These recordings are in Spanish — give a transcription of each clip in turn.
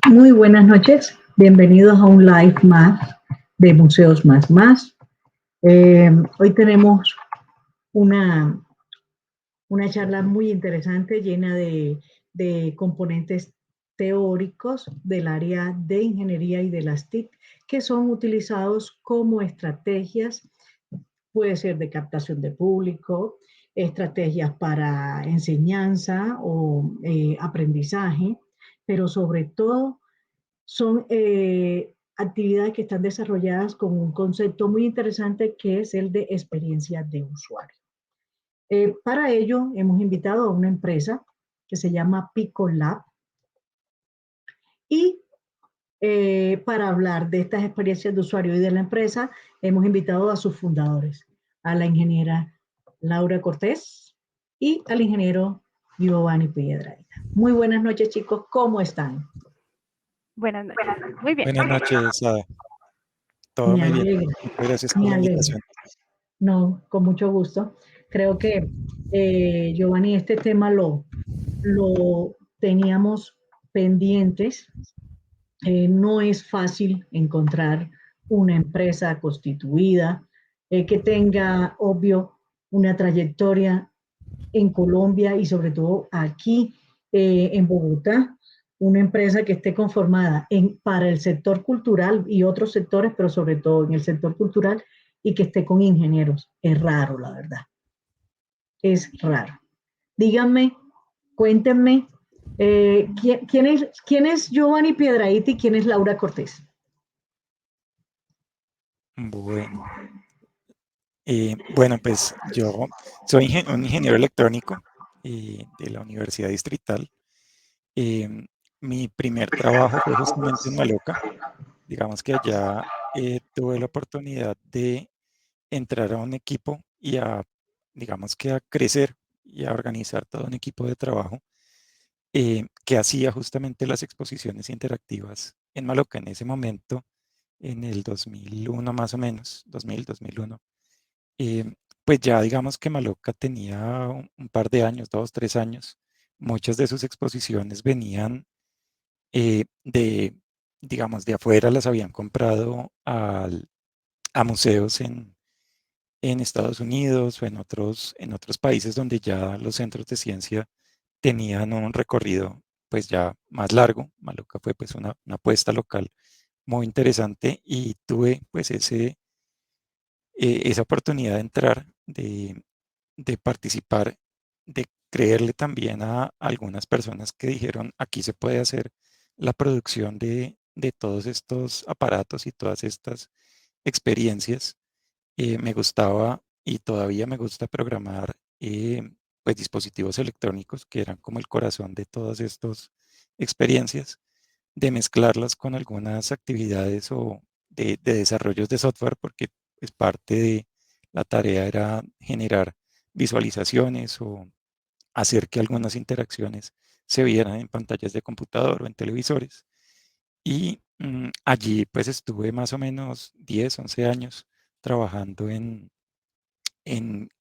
Muy buenas noches, bienvenidos a un live más de Museos Más Más. Hoy tenemos una, una charla muy interesante llena de componentes teóricos del área de ingeniería y de las TIC que son utilizados como estrategias, puede ser de captación de público, estrategias para enseñanza o aprendizaje, pero sobre todo son actividades que están desarrolladas con un concepto muy interesante que es el de experiencia de usuario. Para ello hemos invitado a una empresa que se llama Picolab y para hablar de estas experiencias de usuario y de la empresa hemos invitado a sus fundadores, a la ingeniera Laura Cortés y al ingeniero Giovanni Piedrahita. Muy buenas noches, chicos, ¿cómo están? Buenas noches. Muy bien. Buenas noches, Ada. Todo Me muy bien. alegra, Muchas gracias por me la alegra. invitación. No, con mucho gusto. Creo que, Giovanni, este tema lo teníamos pendientes. No es fácil encontrar una empresa constituida que tenga, obvio, una trayectoria en Colombia y sobre todo aquí en Bogotá, una empresa que esté conformada para el sector cultural y otros sectores, pero sobre todo en el sector cultural y que esté con ingenieros. Es raro, la verdad. Es raro. Díganme, cuéntenme, ¿quién es Giovanni Piedrahita y quién es Laura Cortés? Bueno, bueno, pues yo soy un ingeniero electrónico de la Universidad Distrital. Eh, Mi primer trabajo fue justamente en Maloca. Digamos que allá tuve la oportunidad de entrar a un equipo y digamos que a crecer y a organizar todo un equipo de trabajo que hacía justamente las exposiciones interactivas en Maloca en ese momento, en el 2001 más o menos, 2001. Pues ya digamos que Maloca tenía un par de años, 2, 3 años. Muchas de sus exposiciones venían de, digamos, de afuera, las habían comprado a museos en Estados Unidos o en otros países donde ya los centros de ciencia tenían un recorrido pues ya más largo. Maloca fue pues una apuesta local muy interesante y tuve pues esa oportunidad de entrar, de participar, de creerle también a algunas personas que dijeron aquí se puede hacer la producción de todos estos aparatos y todas estas experiencias. Me gustaba y todavía me gusta programar pues dispositivos electrónicos que eran como el corazón de todas estas experiencias, de mezclarlas con algunas actividades o de desarrollos de software, porque es parte de la tarea era generar visualizaciones o hacer que algunas interacciones se vieran en pantallas de computador o en televisores. Y allí pues estuve más o menos 10, 11 años trabajando en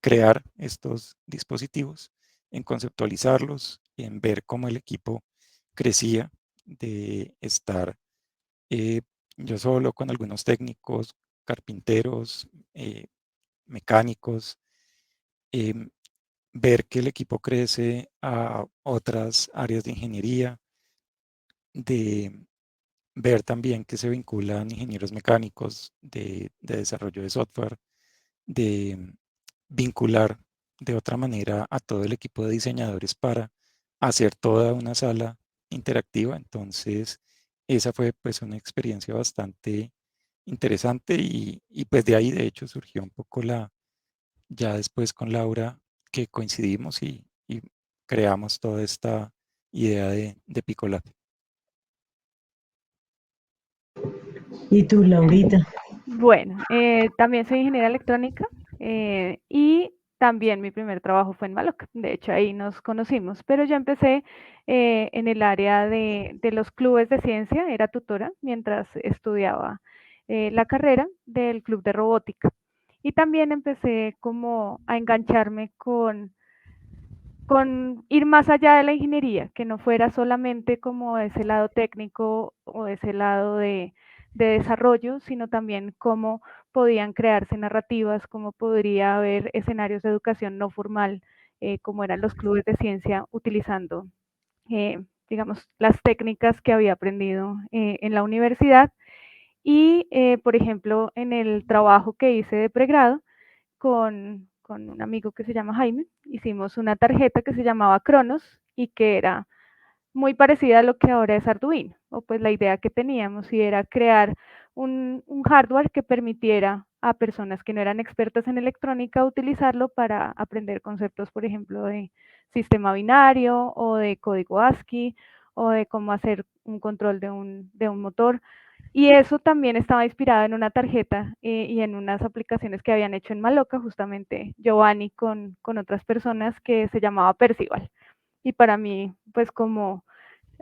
crear estos dispositivos, en conceptualizarlos, en ver cómo el equipo crecía de estar eh, yo solo con algunos técnicos, carpinteros, mecánicos, em, ver que el equipo crece a otras áreas de ingeniería, de ver también que se vinculan ingenieros mecánicos de desarrollo de software, de vincular de otra manera a todo el equipo de diseñadores para hacer toda una sala interactiva. Entonces, esa fue pues una experiencia bastante interesante y pues de ahí de hecho surgió un poco ya después con Laura que coincidimos y creamos toda esta idea de Picolab. ¿Y tú, Laurita? Bueno, también soy ingeniera electrónica y también mi primer trabajo fue en Maloca. De hecho, ahí nos conocimos, pero yo empecé en el área de los clubes de ciencia, era tutora mientras estudiaba la carrera del club de robótica. Y también empecé como a engancharme con con ir más allá de la ingeniería, que no fuera solamente como ese lado técnico o ese lado de desarrollo, sino también cómo podían crearse narrativas, cómo podría haber escenarios de educación no formal, como eran los clubes de ciencia, utilizando, digamos, las técnicas que había aprendido en la universidad. Y, por ejemplo, en el trabajo que hice de pregrado, con un amigo que se llama Jaime, hicimos una tarjeta que se llamaba Cronos y que era muy parecida a lo que ahora es Arduino, o pues la idea que teníamos y era crear un hardware que permitiera a personas que no eran expertas en electrónica utilizarlo para aprender conceptos, por ejemplo, de sistema binario o de código ASCII o de cómo hacer un control de un motor. Y eso también estaba inspirado en una tarjeta y en unas aplicaciones que habían hecho en Maloca, justamente Giovanni con otras personas, que se llamaba Percival. Y para mí, pues como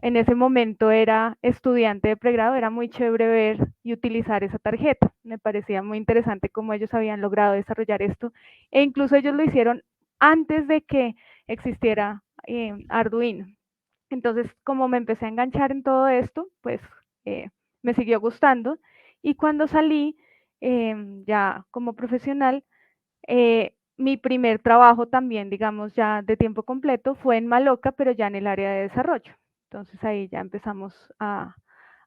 en ese momento era estudiante de pregrado, era muy chévere ver y utilizar esa tarjeta. Me parecía muy interesante cómo ellos habían logrado desarrollar esto. E incluso ellos lo hicieron antes de que existiera Arduino. Entonces, como me empecé a enganchar en todo esto, pues me siguió gustando. Y cuando salí ya como profesional, mi primer trabajo también, digamos, ya de tiempo completo fue en Maloca, pero ya en el área de desarrollo. Entonces ahí ya empezamos a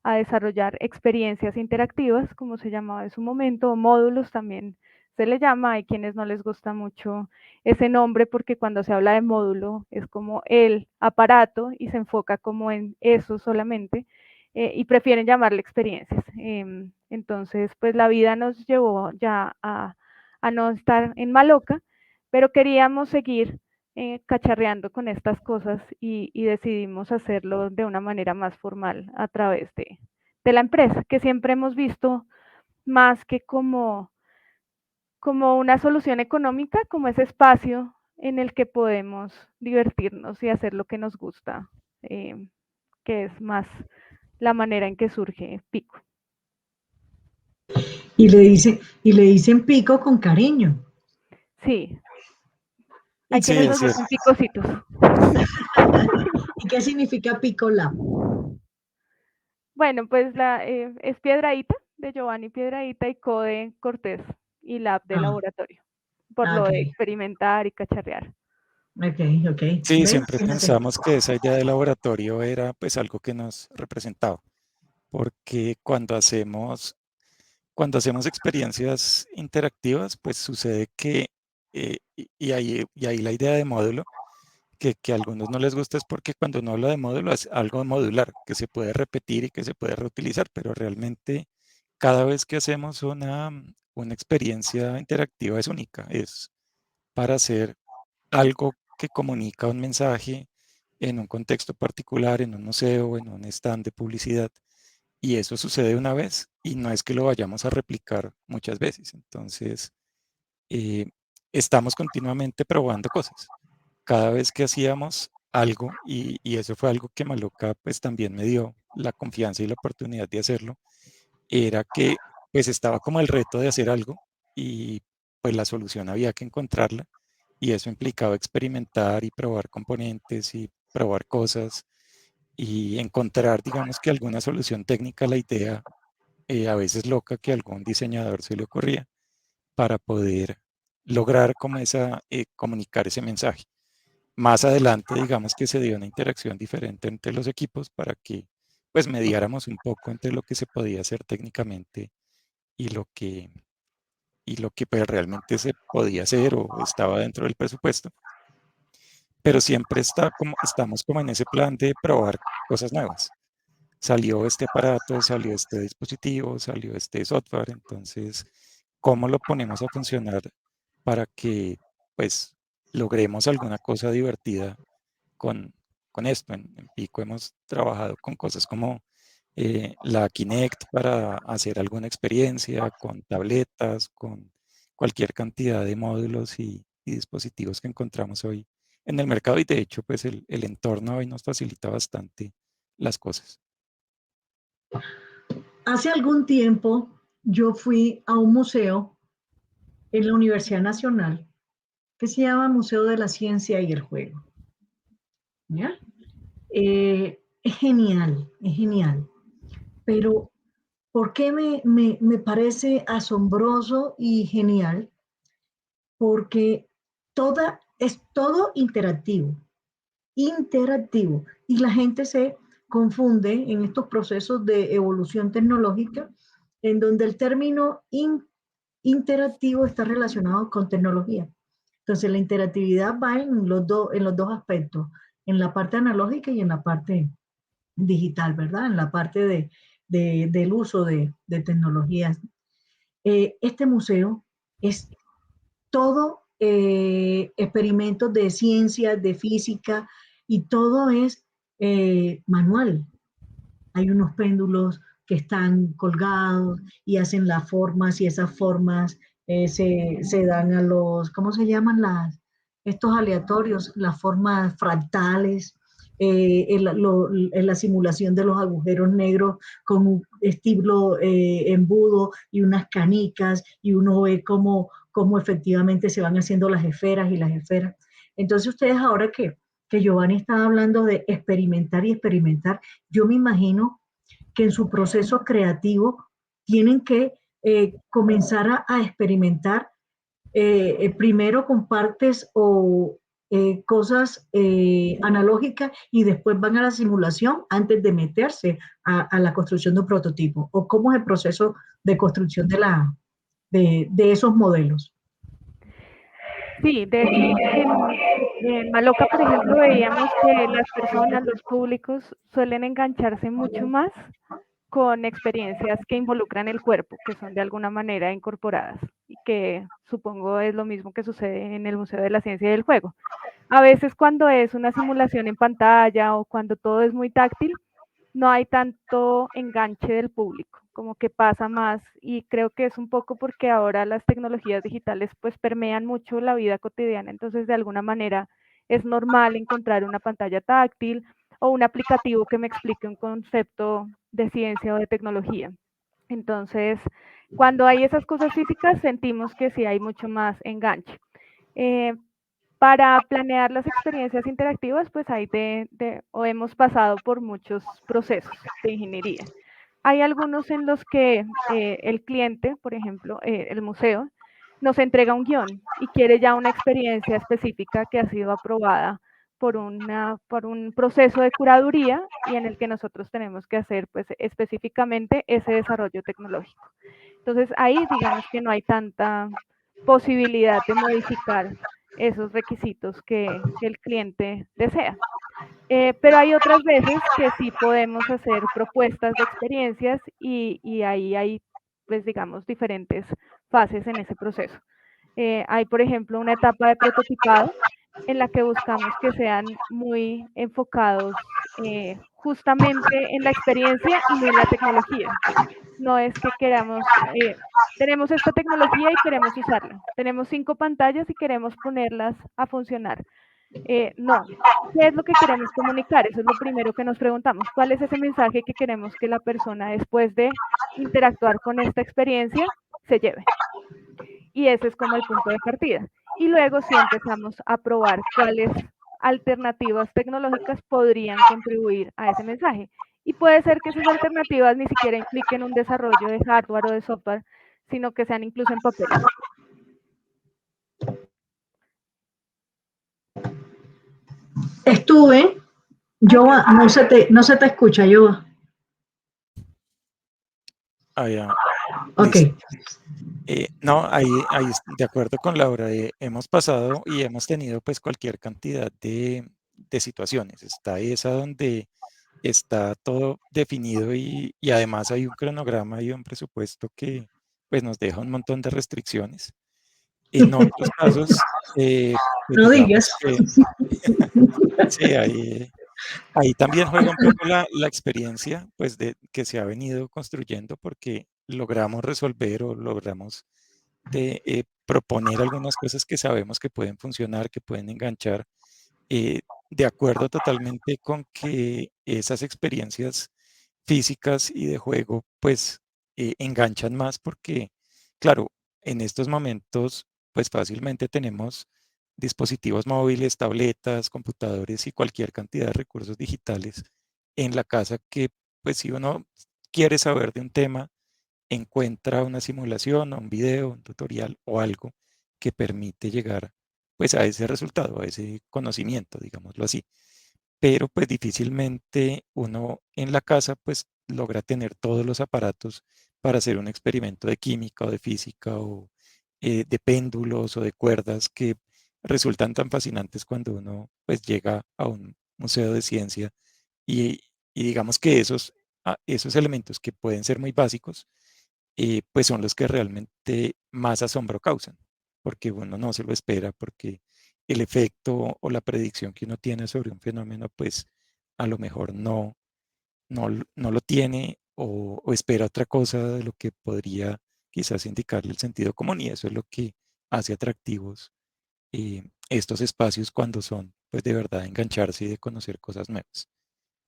desarrollar experiencias interactivas, como se llamaba en su momento, o módulos también se le llama. Hay quienes no les gusta mucho ese nombre porque cuando se habla de módulo es como el aparato y se enfoca como en eso solamente y prefieren llamarle experiencias. Entonces, pues la vida nos llevó ya a no estar en Maloca, pero queríamos seguir cacharreando con estas cosas y decidimos hacerlo de una manera más formal a través de la empresa, que siempre hemos visto más que como una solución económica, como ese espacio en el que podemos divertirnos y hacer lo que nos gusta, que es más la manera en que surge Pico. Y le dicen pico con cariño. Sí, hay Sí, quienes es nos cierto. dicen picositos. ¿Y qué significa pico lab? Bueno, pues es Piedradita de Giovanni Piedradita y Code Cortés y Lab de Ah, laboratorio, por lo ok, de experimentar y cacharrear. ok, ok. Sí, ¿Ves? siempre Fíjate. pensamos que esa idea de laboratorio era pues algo que nos representaba, porque cuando hacemos experiencias interactivas, pues sucede que, y ahí la idea de módulo, que a algunos no les gusta es porque cuando uno habla de módulo es algo modular, que se puede repetir y que se puede reutilizar, pero realmente cada vez que hacemos una experiencia interactiva es única, es para hacer algo que comunica un mensaje en un contexto particular, en un museo, en un stand de publicidad. Y eso sucede una vez y no es que lo vayamos a replicar muchas veces. Entonces, eh, estamos continuamente probando cosas. Cada vez que hacíamos algo, y eso fue algo que Maloca pues también me dio la confianza y la oportunidad de hacerlo, era que pues estaba como el reto de hacer algo y pues la solución había que encontrarla y eso implicaba experimentar y probar componentes y probar cosas y encontrar, digamos que alguna solución técnica a la idea, a veces loca, que a algún diseñador se le ocurría para poder lograr como comunicar ese mensaje. Más adelante, digamos que se dio una interacción diferente entre los equipos para que pues mediáramos un poco entre lo que se podía hacer técnicamente y lo que pues realmente se podía hacer o estaba dentro del presupuesto, pero siempre estamos como en ese plan de probar cosas nuevas. Salió este aparato, salió este dispositivo, salió este software, entonces, ¿cómo lo ponemos a funcionar para que pues logremos alguna cosa divertida con, con esto? En Pico hemos trabajado con cosas como la Kinect para hacer alguna experiencia, con tabletas, con cualquier cantidad de módulos y dispositivos que encontramos hoy en el mercado y de hecho pues el entorno hoy nos facilita bastante las cosas. Hace algún tiempo yo fui a un museo en la Universidad Nacional que se llama Museo de la Ciencia y el Juego. ¿ya? Es genial, es genial. Pero, ¿por qué me parece asombroso y genial? Porque es todo interactivo, interactivo. Y la gente se confunde en estos procesos de evolución tecnológica, en donde el término interactivo está relacionado con tecnología. Entonces, la interactividad va en los dos aspectos, en la parte analógica y en la parte digital, ¿verdad? En la parte del uso de tecnologías. Este museo es todo experimentos de ciencia, de física, y todo es manual. Hay unos péndulos que están colgados y hacen las formas y esas formas se dan a los, ¿cómo se llaman estos aleatorios? Las formas fractales, en la simulación de los agujeros negros con un estilo embudo y unas canicas y uno ve cómo efectivamente se van haciendo las esferas y las esferas. Entonces ustedes ahora que Giovanni estaba hablando de experimentar y experimentar, yo me imagino que en su proceso creativo tienen que comenzar a experimentar primero con partes o cosas analógicas y después van a la simulación antes de meterse a la construcción de un prototipo. ¿O cómo es el proceso de construcción de esos modelos? Sí, de hecho, en Maloca, por ejemplo, veíamos que las personas, los públicos, suelen engancharse mucho más con experiencias que involucran el cuerpo, que son de alguna manera incorporadas, y que supongo es lo mismo que sucede en el Museo de la Ciencia y del Juego. A veces cuando es una simulación en pantalla o cuando todo es muy táctil, no hay tanto enganche del público, como que pasa más, y creo que es un poco porque ahora las tecnologías digitales pues permean mucho la vida cotidiana, entonces de alguna manera es normal encontrar una pantalla táctil o un aplicativo que me explique un concepto de ciencia o de tecnología. Entonces, cuando hay esas cosas físicas, sentimos que sí hay mucho más enganche. Eh, para planear las experiencias interactivas, pues o hemos pasado por muchos procesos de ingeniería. Hay algunos en los que el cliente, por ejemplo, el museo, nos entrega un guión y quiere ya una experiencia específica que ha sido aprobada por un proceso de curaduría y en el que nosotros tenemos que hacer pues, específicamente ese desarrollo tecnológico. Entonces ahí digamos que no hay tanta posibilidad de modificar esos requisitos que el cliente desea. Pero hay otras veces que sí podemos hacer propuestas de experiencias y ahí hay, pues digamos, diferentes fases en ese proceso. Hay, por ejemplo, una etapa de prototipado en la que buscamos que sean muy enfocados justamente en la experiencia y no en la tecnología. No es que queramos, tenemos esta tecnología y queremos usarla. Tenemos 5 pantallas y queremos ponerlas a funcionar. No. ¿Qué es lo que queremos comunicar? Eso es lo primero que nos preguntamos. ¿Cuál es ese mensaje que queremos que la persona, después de interactuar con esta experiencia, se lleve? Y ese es como el punto de partida. Y luego sí empezamos a probar cuáles alternativas tecnológicas podrían contribuir a ese mensaje. Y puede ser que esas alternativas ni siquiera impliquen un desarrollo de hardware o de software, sino que sean incluso en papel. Estuve, Yoa, no se te escucha, Yoa. Ah, ya, Ok. listo. No, ahí de acuerdo con Laura, hemos pasado y hemos tenido pues cualquier cantidad de situaciones. Está esa donde está todo definido y además hay un cronograma y un presupuesto que pues nos deja un montón de restricciones. En otros casos, pues No digamos digas. que sí, ahí también juega un poco la experiencia pues que se ha venido construyendo porque logramos resolver o logramos proponer algunas cosas que sabemos que pueden funcionar, que pueden enganchar, de acuerdo totalmente con que esas experiencias físicas y de juego, pues enganchan más porque, claro, en estos momentos, pues fácilmente tenemos dispositivos móviles, tabletas, computadores y cualquier cantidad de recursos digitales en la casa que, pues si uno quiere saber de un tema, encuentra una simulación o un video, un tutorial o algo que permite llegar pues a ese resultado, a ese conocimiento, digámoslo así. Pero pues difícilmente uno en la casa pues logra tener todos los aparatos para hacer un experimento de química o de física o de péndulos o de cuerdas que resultan tan fascinantes cuando uno pues llega a un museo de ciencia y, y digamos que esos elementos que pueden ser muy básicos pues son los que realmente más asombro causan, porque uno no se lo espera, porque el efecto o la predicción que uno tiene sobre un fenómeno, pues a lo mejor no lo tiene o espera otra cosa de lo que podría quizás indicarle el sentido común, y eso es lo que hace atractivos estos espacios cuando son, pues de verdad, engancharse y de conocer cosas nuevas.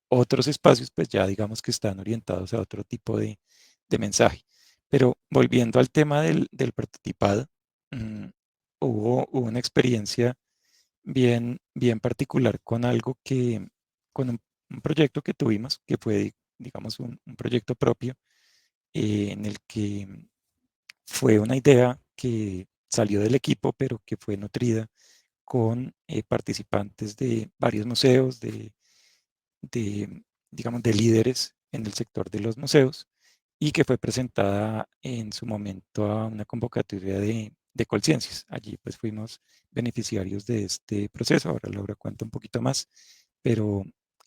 Otros espacios, pues ya digamos que están orientados a otro tipo de mensaje. Pero volviendo al tema del prototipado, mm, hubo una experiencia bien particular con algo con un proyecto que tuvimos, que fue, digamos, un proyecto propio, en el que fue una idea que salió del equipo, pero que fue nutrida con participantes de varios museos, de, digamos, de líderes en el sector de los museos y que fue presentada en su momento a una convocatoria de Colciencias. Allí pues fuimos beneficiarios de este proceso. Ahora Laura cuenta un poquito más, pero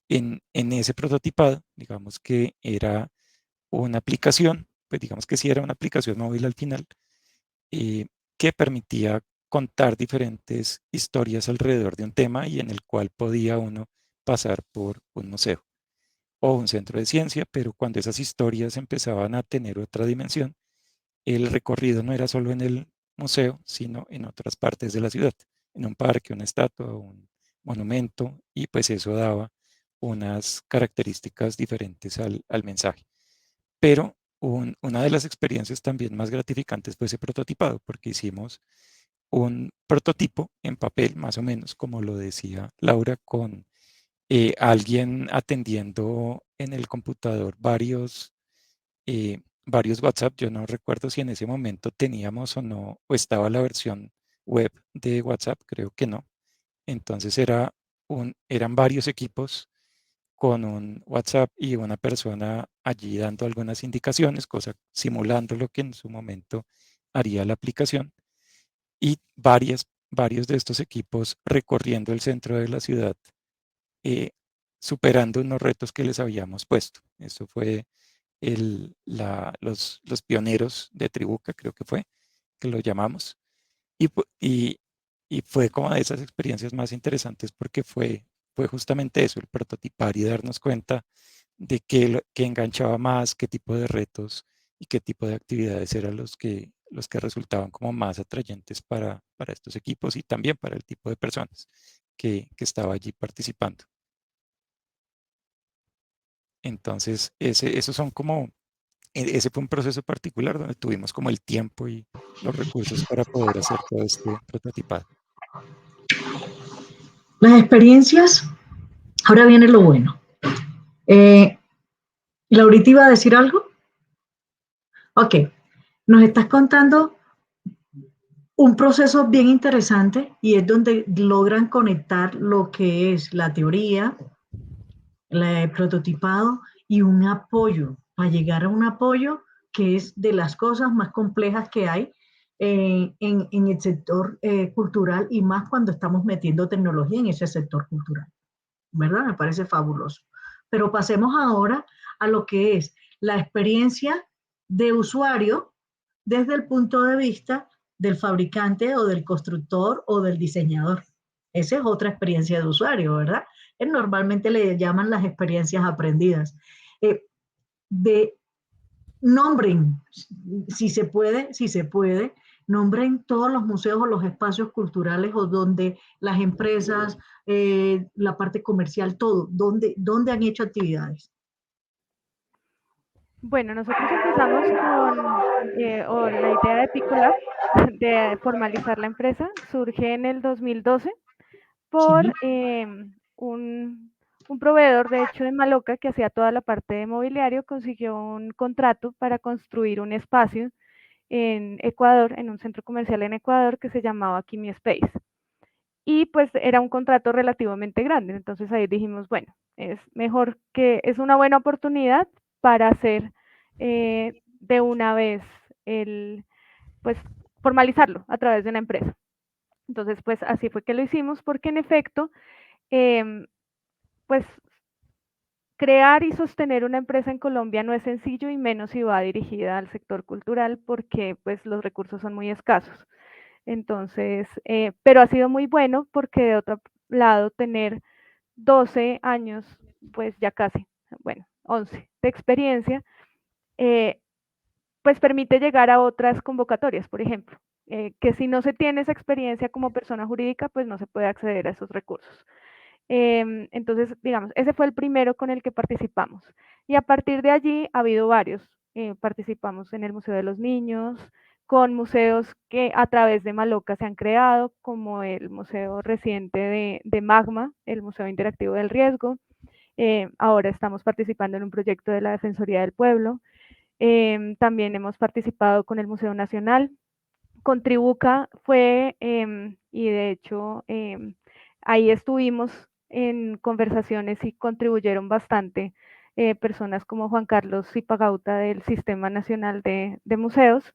en ese prototipado, digamos que era una aplicación, pues digamos que sí era una aplicación móvil al final, eh, que permitía contar diferentes historias alrededor de un tema y en el cual podía uno pasar por un museo o un centro de ciencia, pero cuando esas historias empezaban a tener otra dimensión, el recorrido no era solo en el museo, sino en otras partes de la ciudad, en un parque, una estatua, un monumento, y pues eso daba unas características diferentes al mensaje. Pero una de las experiencias también más gratificantes fue ese prototipado, porque hicimos un prototipo en papel, más o menos como lo decía Laura, con alguien atendiendo en el computador varios WhatsApp. Yo no recuerdo si en ese momento teníamos o no, o estaba la versión web de WhatsApp, creo que no. Entonces eran varios equipos con un WhatsApp y una persona allí dando algunas indicaciones, simulando lo que en su momento haría la aplicación, y varios de estos equipos recorriendo el centro de la ciudad, eh, superando unos retos que les habíamos puesto. Eso fue los pioneros de Tribuca, creo que fue, que lo llamamos. Y fue como de esas experiencias más interesantes porque fue justamente eso, el prototipar y darnos cuenta de qué enganchaba más, qué tipo de retos y qué tipo de actividades eran los que resultaban como más atrayentes para estos equipos y también para el tipo de personas que estaba allí participando. Entonces, esos son como, ese fue un proceso particular donde tuvimos como el tiempo y los recursos para poder hacer todo este prototipado. Las experiencias, ahora viene lo bueno. ¿Laurita iba a decir algo? Ok, nos estás contando un proceso bien interesante y es donde logran conectar lo que es la teoría, el prototipado y un apoyo, para llegar a un apoyo que es de las cosas más complejas que hay en el sector cultural y más cuando estamos metiendo tecnología en ese sector cultural, ¿verdad? Me parece fabuloso. Pero pasemos ahora a lo que es la experiencia de usuario desde el punto de vista del fabricante o del constructor o del diseñador. Esa es otra experiencia de usuario, ¿verdad? Normalmente le llaman las experiencias aprendidas. De nombren, si se puede, nombren todos los museos o los espacios culturales o donde las empresas, la parte comercial, todo, donde han hecho actividades. Bueno, nosotros empezamos con o la idea de Picolab de formalizar la empresa. Surge en el 2012 por Sí, un proveedor, de hecho, de Maloca, que hacía toda la parte de mobiliario, consiguió un contrato para construir un espacio en Ecuador, en un centro comercial en Ecuador que se llamaba Kimi Space. Y pues era un contrato relativamente grande, entonces ahí dijimos, bueno, es mejor que es una buena oportunidad para hacer de una vez el, pues formalizarlo a través de una empresa. Entonces, pues así fue que lo hicimos, porque en efecto, pues crear y sostener una empresa en Colombia no es sencillo, y menos si va dirigida al sector cultural, porque pues los recursos son muy escasos. Entonces, pero ha sido muy bueno, porque de otro lado tener 12 años, pues ya casi, bueno, 11 de experiencia, eh, pues permite llegar a otras convocatorias, por ejemplo, que si no se tiene esa experiencia como persona jurídica, pues no se puede acceder a esos recursos. Entonces, digamos, ese fue el primero con el que participamos. Y a partir de allí ha habido varios. Participamos en el Museo de los Niños, con museos que a través de Maloca se han creado, como el Museo Reciente de Magma, el Museo Interactivo del Riesgo. Ahora estamos participando en un proyecto de la Defensoría del Pueblo. También hemos participado con el Museo Nacional. Con Tribuca fue, y de hecho ahí estuvimos en conversaciones y contribuyeron bastante personas como Juan Carlos Zipagauta del Sistema Nacional de Museos,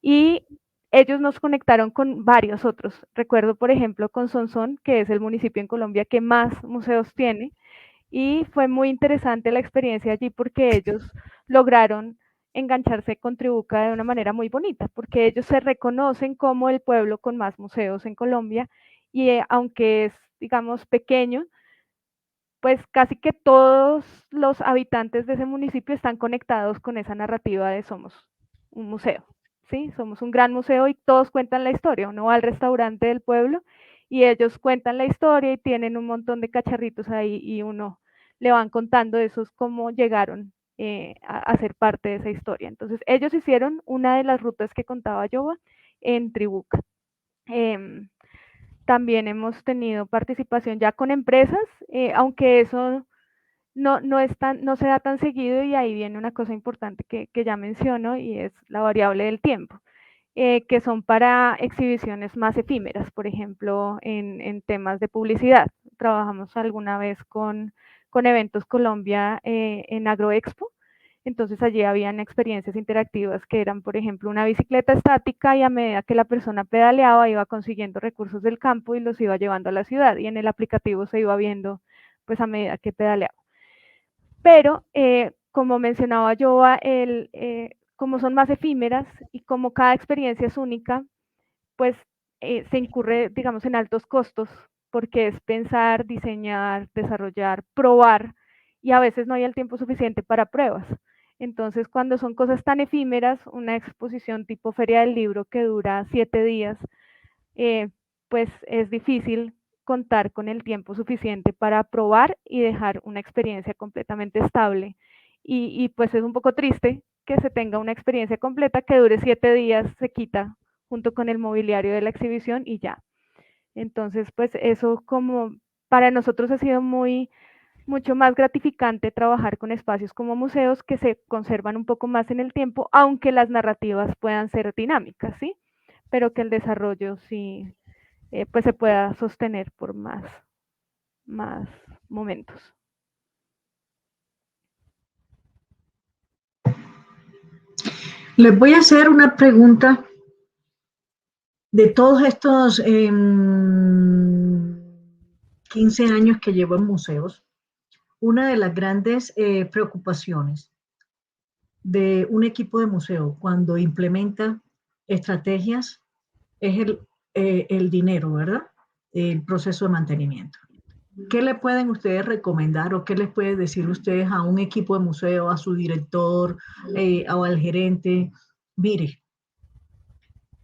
y ellos nos conectaron con varios otros. Recuerdo, por ejemplo, con Sonsón, que es el municipio en Colombia que más museos tiene, y fue muy interesante la experiencia allí, porque ellos lograron engancharse con Tribuca de una manera muy bonita, porque ellos se reconocen como el pueblo con más museos en Colombia, y aunque es, digamos, pequeño, pues casi que todos los habitantes de ese municipio están conectados con esa narrativa de somos un museo, ¿sí? Somos un gran museo y todos cuentan la historia. Uno va al restaurante del pueblo y ellos cuentan la historia y tienen un montón de cacharritos ahí, y uno le van contando esos cómo llegaron a ser parte de esa historia. Entonces, ellos hicieron una de las rutas que contaba yo en Tribuca. Eh, También hemos tenido participación ya con empresas, aunque eso no se da tan seguido, y ahí viene una cosa importante que ya menciono, y es la variable del tiempo, que son para exhibiciones más efímeras, por ejemplo, en temas de publicidad. Trabajamos alguna vez con Eventos Colombia en Agroexpo. Entonces allí habían experiencias interactivas que eran, por ejemplo, una bicicleta estática, y a medida que la persona pedaleaba iba consiguiendo recursos del campo y los iba llevando a la ciudad, y en el aplicativo se iba viendo pues a medida que pedaleaba. Pero como mencionaba yo, como son más efímeras y como cada experiencia es única, pues se incurre, digamos, en altos costos, porque es pensar, diseñar, desarrollar, probar, y a veces no hay el tiempo suficiente para pruebas. Entonces, cuando son cosas tan efímeras, una exposición tipo Feria del Libro que dura 7 días, eh, pues es difícil contar con el tiempo suficiente para probar y dejar una experiencia completamente estable. Y pues es un poco triste que se tenga una experiencia completa que dure 7 días, se quita junto con el mobiliario de la exhibición y ya. Entonces, pues eso, como para nosotros ha sido mucho más gratificante trabajar con espacios como museos, que se conservan un poco más en el tiempo, aunque las narrativas puedan ser dinámicas, ¿sí? Pero que el desarrollo sí pues se pueda sostener por más momentos. les voy a hacer una pregunta de todos estos 15 años que llevo en museos. Una de las grandes preocupaciones de un equipo de museo cuando implementa estrategias es el dinero, ¿verdad? El proceso de mantenimiento. ¿Qué le pueden ustedes recomendar o qué les pueden decir ustedes a un equipo de museo, a su director o al gerente? Mire,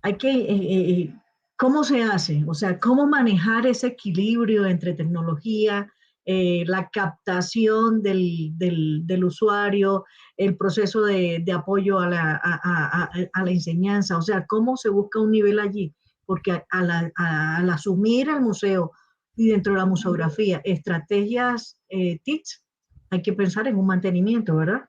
hay que, ¿cómo se hace? O sea, ¿cómo manejar ese equilibrio entre tecnología la captación del usuario, el proceso de apoyo a la enseñanza, o sea, cómo se busca un nivel allí, porque al asumir el museo y dentro de la museografía, estrategias TICS, hay que pensar en un mantenimiento, ¿verdad?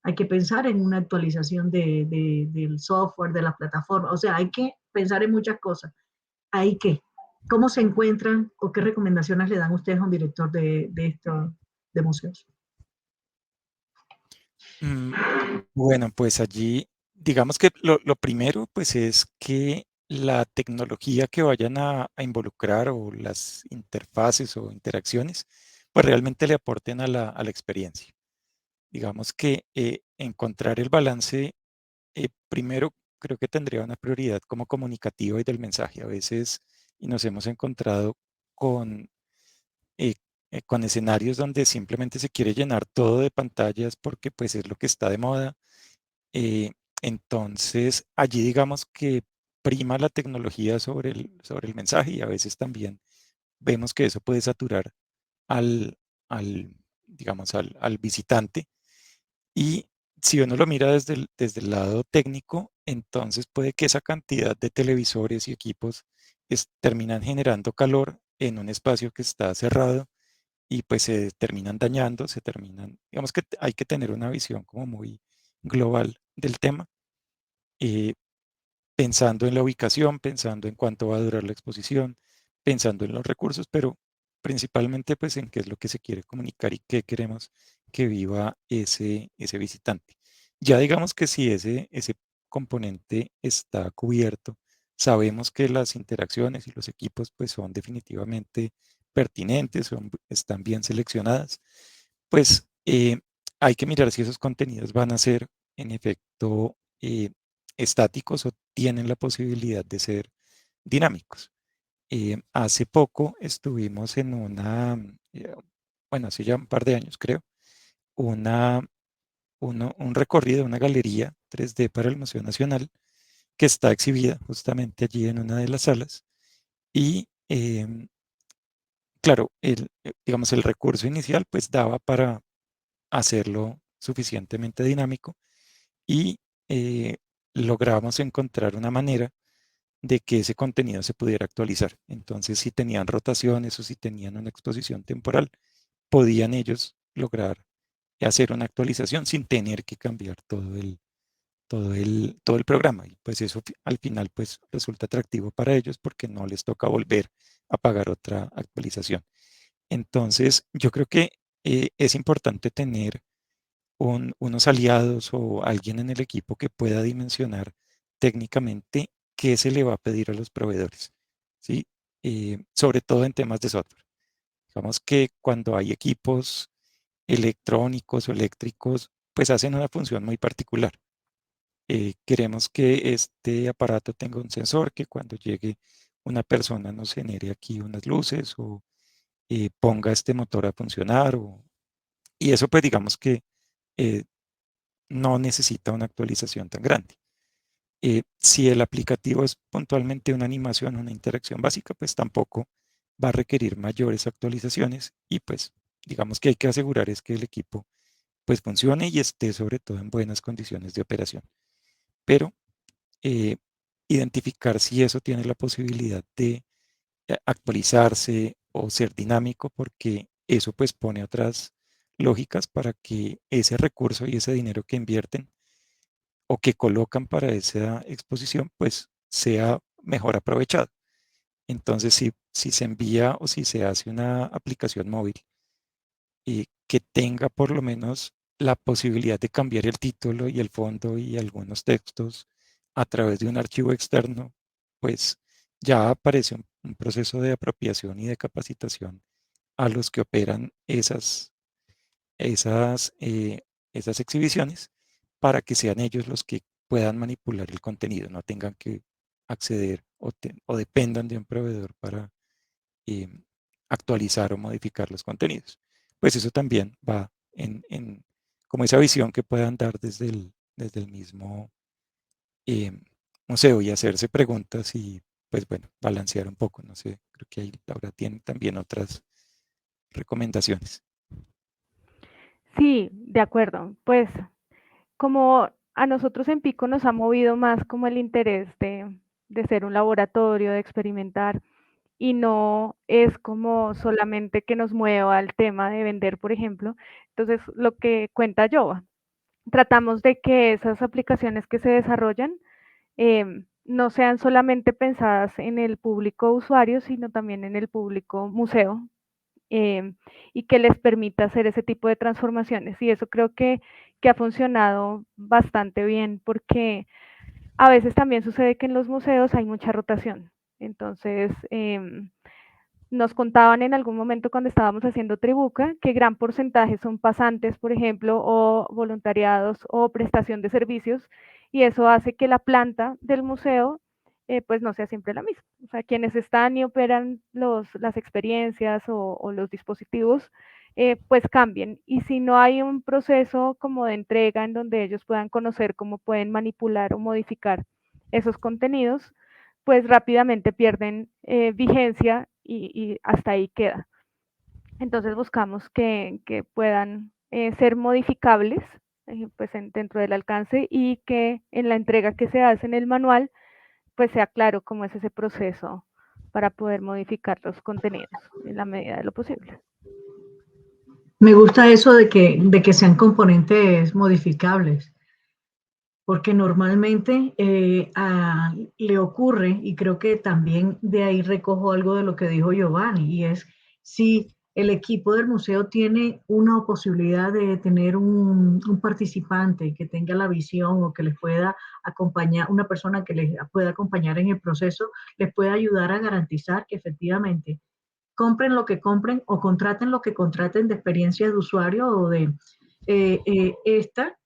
Hay que pensar en una actualización del software, de la plataforma, o sea, hay que pensar en muchas cosas. Hay que, ¿cómo se encuentran o qué recomendaciones le dan ustedes a un director de museos? Mm, Bueno, pues allí, digamos que lo primero, pues es que la tecnología que vayan a involucrar o las interfaces o interacciones, pues realmente le aporten a la experiencia. Digamos que encontrar el balance, primero creo que tendría una prioridad como comunicativa y del mensaje. A veces y nos hemos encontrado con eh, con escenarios donde simplemente se quiere llenar todo de pantallas porque pues es lo que está de moda. eh, entonces, allí digamos que prima la tecnología sobre el mensaje y a veces también vemos que eso puede saturar al, digamos, al visitante. Y si uno lo mira desde el lado técnico, entonces puede que esa cantidad de televisores y equipos terminan generando calor en un espacio que está cerrado y pues se terminan dañando, digamos que hay que tener una visión como muy global del tema, eh, pensando en la ubicación, pensando en cuánto va a durar la exposición, pensando en los recursos, pero principalmente pues en qué es lo que se quiere comunicar y qué queremos que viva ese visitante. Ya digamos que si ese componente está cubierto, sabemos que las interacciones y los equipos pues son definitivamente pertinentes, están bien seleccionadas, pues hay que mirar si esos contenidos van a ser en efecto estáticos o tienen la posibilidad de ser dinámicos. Hace poco estuvimos en bueno, hace ya un par de años creo, una, un recorrido, una galería 3D para el Museo Nacional que está exhibida justamente allí en una de las salas. Y claro, digamos, el recurso inicial pues daba para hacerlo suficientemente dinámico y eh, logramos encontrar una manera de que ese contenido se pudiera actualizar. Entonces, si tenían rotaciones o si tenían una exposición temporal, podían ellos lograr hacer una actualización sin tener que cambiar todo el programa. Y pues eso al final pues resulta atractivo para ellos porque no les toca volver a pagar otra actualización. Entonces, yo creo que es importante tener unos aliados o alguien en el equipo que pueda dimensionar técnicamente qué se le va a pedir a los proveedores, ¿sí? Sobre todo en temas de software. Digamos que cuando hay equipos electrónicos o eléctricos, pues hacen una función muy particular. Queremos que este aparato tenga un sensor que cuando llegue una persona nos genere aquí unas luces o ponga este motor a funcionar. Y eso pues digamos que eh, no necesita una actualización tan grande. Si el aplicativo es puntualmente una animación, una interacción básica, pues tampoco va a requerir mayores actualizaciones y pues digamos que hay que asegurar es que el equipo pues funcione y esté sobre todo en buenas condiciones de operación. Pero eh, identificar si eso tiene la posibilidad de actualizarse o ser dinámico, porque eso pues pone otras lógicas para que ese recurso y ese dinero que invierten o que colocan para esa exposición, pues sea mejor aprovechado. Entonces, si se envía o si se hace una aplicación móvil y que tenga por lo menos la posibilidad de cambiar el título y el fondo y algunos textos a través de un archivo externo, pues ya aparece un proceso de apropiación y de capacitación a los que operan esas, esas exhibiciones para que sean ellos los que puedan manipular el contenido, no tengan que acceder o dependan de un proveedor para eh, actualizar o modificar los contenidos. Pues eso también va como esa visión que puedan dar desde el mismo eh, museo y hacerse preguntas y pues bueno, balancear un poco, no sé, creo que ahí Laura tiene también recomendaciones. Sí, de acuerdo. Pues como a nosotros en Pico nos ha movido más como el interés de ser un laboratorio, de experimentar, y no es como solamente que nos mueva el tema de vender, por ejemplo. Entonces, lo que cuenta Jova, tratamos de que esas aplicaciones que se desarrollan no sean solamente pensadas en el público usuario, sino también en el público museo, y que les permita hacer ese tipo de transformaciones. Y eso creo que ha funcionado bastante bien, porque a veces también sucede que en los museos hay mucha rotación. Entonces, nos contaban en algún momento cuando estábamos haciendo Tribuca que gran porcentaje son pasantes, por ejemplo, o voluntariados o prestación de servicios, y eso hace que la planta del museo pues no sea siempre la misma. O sea, quienes están y operan las experiencias o los dispositivos, pues cambien. Y si no hay un proceso como de entrega en donde ellos puedan conocer cómo pueden manipular o modificar esos contenidos, pues rápidamente pierden vigencia y hasta ahí queda. Entonces buscamos que puedan ser modificables pues dentro del alcance, y que en la entrega que se hace en el manual pues sea claro cómo es ese proceso para poder modificar los contenidos en la medida de lo posible. Me gusta eso de que sean componentes modificables, porque normalmente le ocurre, y creo que también de ahí recojo algo de lo que dijo Giovanni, y es si el equipo del museo tiene una posibilidad de tener un participante que tenga la visión o que les pueda acompañar, una persona que les pueda acompañar en el proceso, les puede ayudar a garantizar que efectivamente compren lo que compren o contraten lo que contraten de experiencia de usuario o de esta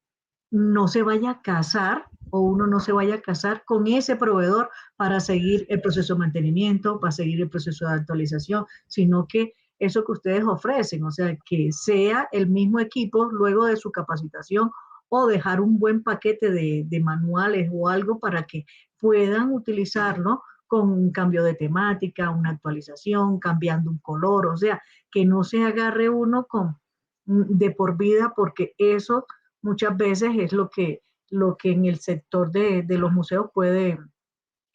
no se vaya a casar o uno no se vaya a casar con ese proveedor para seguir el proceso de mantenimiento, para seguir el proceso de actualización, sino que eso que ustedes ofrecen, o sea, que sea el mismo equipo luego de su capacitación o dejar un buen paquete de manuales o algo para que puedan utilizarlo con un cambio de temática, una actualización, cambiando un color, o sea, que no se agarre uno con de por vida, porque eso muchas veces es lo que en el sector de los museos puede,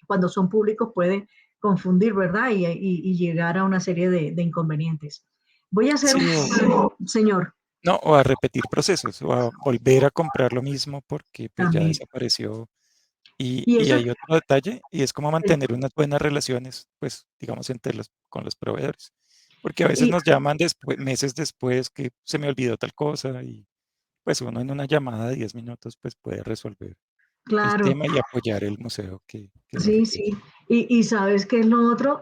cuando son públicos, puede confundir, ¿verdad? Y llegar a una serie de inconvenientes. Voy a hacer Sí, un, señor, no, o a repetir procesos, o a volver a comprar lo mismo porque pues ya también. desapareció. Y Y eso, hay otro detalle, y es como mantener unas buenas relaciones, pues, digamos, con los proveedores. Porque a veces y nos llaman después, meses después que se me olvidó tal cosa y pues uno en una llamada de 10 minutos pues puede resolver el claro, tema y apoyar el museo que lo sí, requiere. sí. Y sabes qué es lo otro,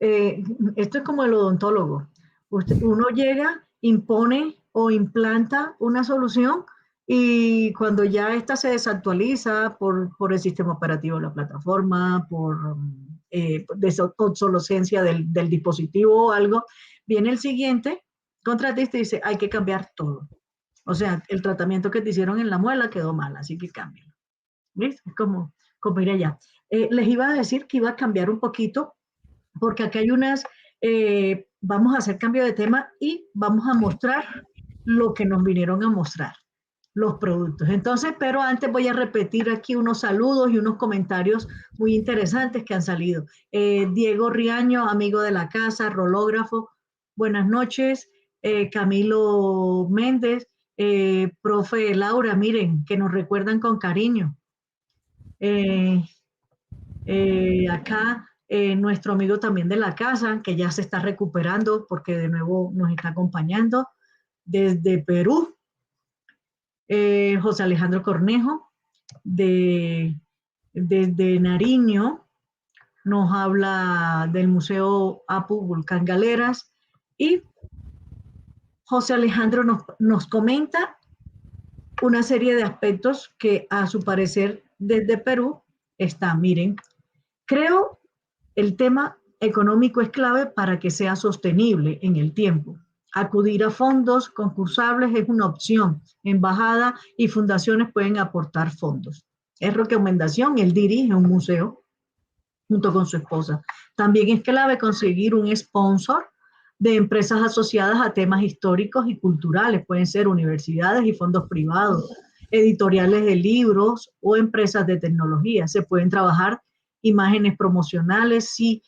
esto es como el odontólogo. Uno llega, impone o implanta una solución y cuando ya esta se desactualiza por el sistema operativo de la plataforma, por obsolescencia del dispositivo o algo, viene el siguiente contratista y dice, hay que cambiar todo. O sea, el tratamiento que te hicieron en la muela quedó mal, así que cámbialo. ¿Ves? Es como ir allá. Les iba a decir que iba a cambiar un poquito porque acá hay unas, vamos a hacer cambio de tema y vamos a mostrar lo que nos vinieron a mostrar, los productos. Entonces, pero antes voy a repetir aquí unos saludos y unos comentarios muy interesantes que han salido. Diego Riaño, amigo de la casa, rológrafo, buenas noches. Camilo Méndez, profe Laura, miren, que nos recuerdan con cariño. Eh, acá nuestro amigo también de la casa, que ya se está recuperando porque de nuevo nos está acompañando desde Perú, José Alejandro Cornejo, desde Nariño, nos habla del Museo Apu Volcán Galeras y José Alejandro nos comenta una serie de aspectos que a su parecer desde Perú está, miren, creo el tema económico es clave para que sea sostenible en el tiempo. Acudir a fondos concursables es una opción. Embajada y fundaciones pueden aportar fondos. Es recomendación, él dirige un museo junto con su esposa. También es clave conseguir un sponsor de empresas asociadas a temas históricos y culturales, pueden ser universidades y fondos privados, editoriales de libros o empresas de tecnología. Se pueden trabajar imágenes promocionales, si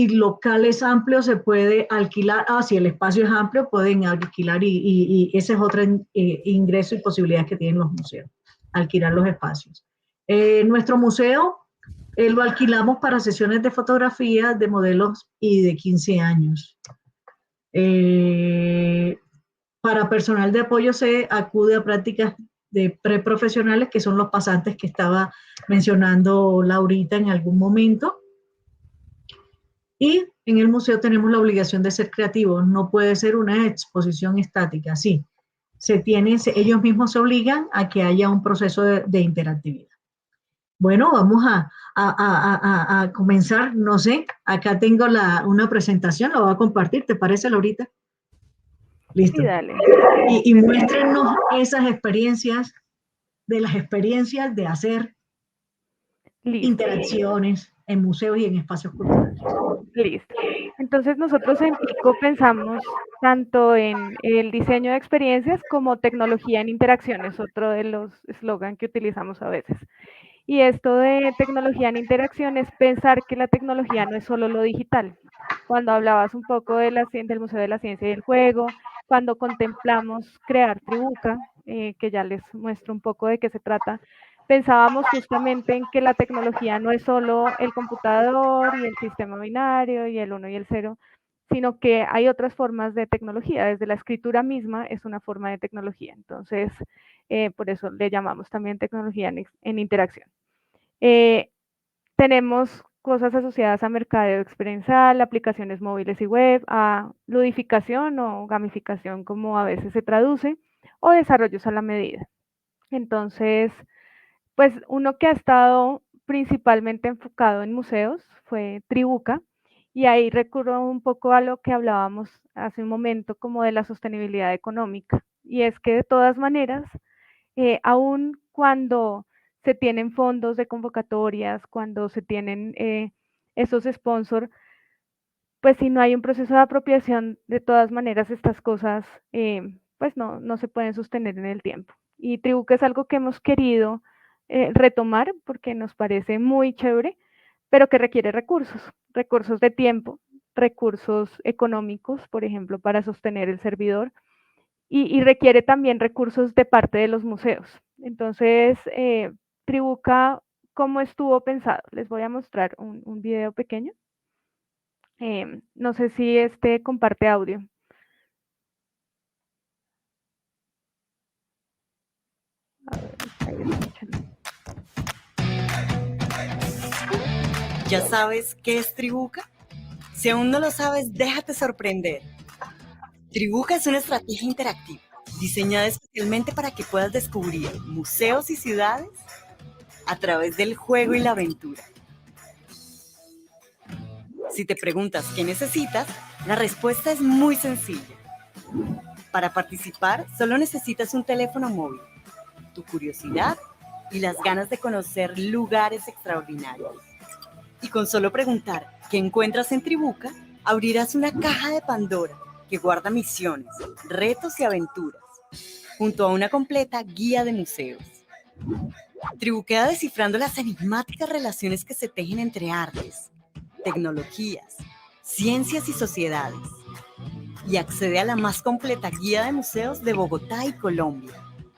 local es amplio, se puede alquilar. Si el espacio es amplio, pueden alquilar y ese es otro ingreso y posibilidad que tienen los museos, alquilar los espacios. Nuestro museo lo alquilamos para sesiones de fotografía de modelos y de 15 años. Para personal de apoyo se acude a prácticas de preprofesionales, que son los pasantes que estaba mencionando Laurita en algún momento. Y en el museo tenemos la obligación de ser creativos, no puede ser una exposición estática, sí. Ellos mismos se obligan a que haya un proceso de interactividad. Bueno, vamos a comenzar, no sé, acá tengo una presentación, la voy a compartir, ¿te parece, Laurita? Listo. Sí, dale. Y muéstrenos esas experiencias, de las experiencias de hacer Listo. interacciones en museos y en espacios culturales. Listo. Entonces nosotros en Pico pensamos tanto en el diseño de experiencias como tecnología en interacciones, otro de los eslogan que utilizamos a veces. Y esto de tecnología en interacción es pensar que la tecnología no es solo lo digital. Cuando hablabas un poco del Museo de la Ciencia y el Juego, cuando contemplamos crear Tribuca, que ya les muestro un poco de qué se trata, pensábamos justamente en que la tecnología no es solo el computador y el sistema binario y el 1 y el 0, sino que hay otras formas de tecnología. Desde la escritura misma es una forma de tecnología. Entonces, por eso le llamamos también tecnología en interacción. Tenemos cosas asociadas a mercadeo experiencial, aplicaciones móviles y web, a ludificación o gamificación, como a veces se traduce, o desarrollos a la medida. Entonces, pues uno que ha estado principalmente enfocado en museos fue Tribuca, y ahí recurro un poco a lo que hablábamos hace un momento, como de la sostenibilidad económica. Y es que de todas maneras, aun cuando se tienen fondos de convocatorias, cuando se tienen esos sponsors, pues si no hay un proceso de apropiación, de todas maneras estas cosas pues no se pueden sostener en el tiempo. Y Tribuca es algo que hemos querido retomar porque nos parece muy chévere, pero que requiere recursos de tiempo, recursos económicos, por ejemplo, para sostener el servidor, y requiere también recursos de parte de los museos. Entonces, Tribuca, ¿cómo estuvo pensado? Les voy a mostrar un video pequeño. No sé si este comparte audio. A ver, ahí escuchan. ¿Ya sabes qué es Tribuca? Si aún no lo sabes, déjate sorprender. Tribuca es una estrategia interactiva, diseñada especialmente para que puedas descubrir museos y ciudades a través del juego y la aventura. Si te preguntas qué necesitas, la respuesta es muy sencilla. Para participar, solo necesitas un teléfono móvil, tu curiosidad y las ganas de conocer lugares extraordinarios. Y con solo preguntar qué encuentras en Tribuca, abrirás una caja de Pandora que guarda misiones, retos y aventuras, junto a una completa guía de museos. Tribuquea descifrando las enigmáticas relaciones que se tejen entre artes, tecnologías, ciencias y sociedades. Y accede a la más completa guía de museos de Bogotá y Colombia.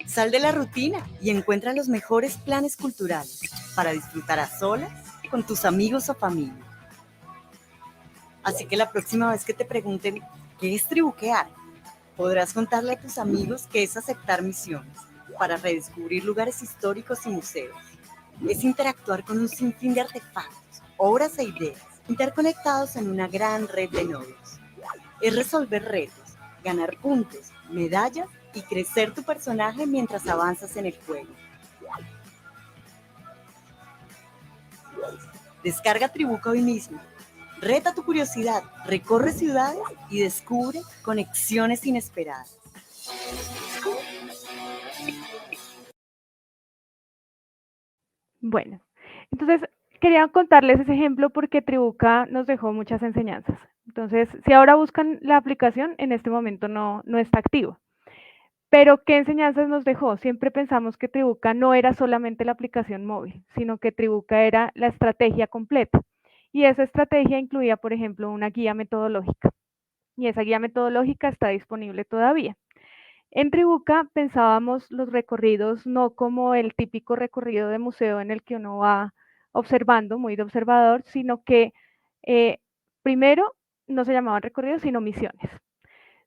Sal de la rutina y encuentra los mejores planes culturales para disfrutar a solas, con tus amigos o familia. Así que la próxima vez que te pregunten qué es tribuquear, podrás contarle a tus amigos que es aceptar misiones para redescubrir lugares históricos y museos. Es interactuar con un sinfín de artefactos, obras e ideas, interconectados en una gran red de nodos. Es resolver retos, ganar puntos, medallas y crecer tu personaje mientras avanzas en el juego. Descarga Tribuca hoy mismo. Reta tu curiosidad, recorre ciudades y descubre conexiones inesperadas. Bueno, entonces quería contarles ese ejemplo porque Tribuca nos dejó muchas enseñanzas. Entonces, si ahora buscan la aplicación, en este momento no está activo. Pero, ¿qué enseñanzas nos dejó? Siempre pensamos que Tribuca no era solamente la aplicación móvil, sino que Tribuca era la estrategia completa. Y esa estrategia incluía, por ejemplo, una guía metodológica. Y esa guía metodológica está disponible todavía. En Tribuca pensábamos los recorridos no como el típico recorrido de museo en el que uno va observando, muy de observador, sino que primero no se llamaban recorridos, sino misiones.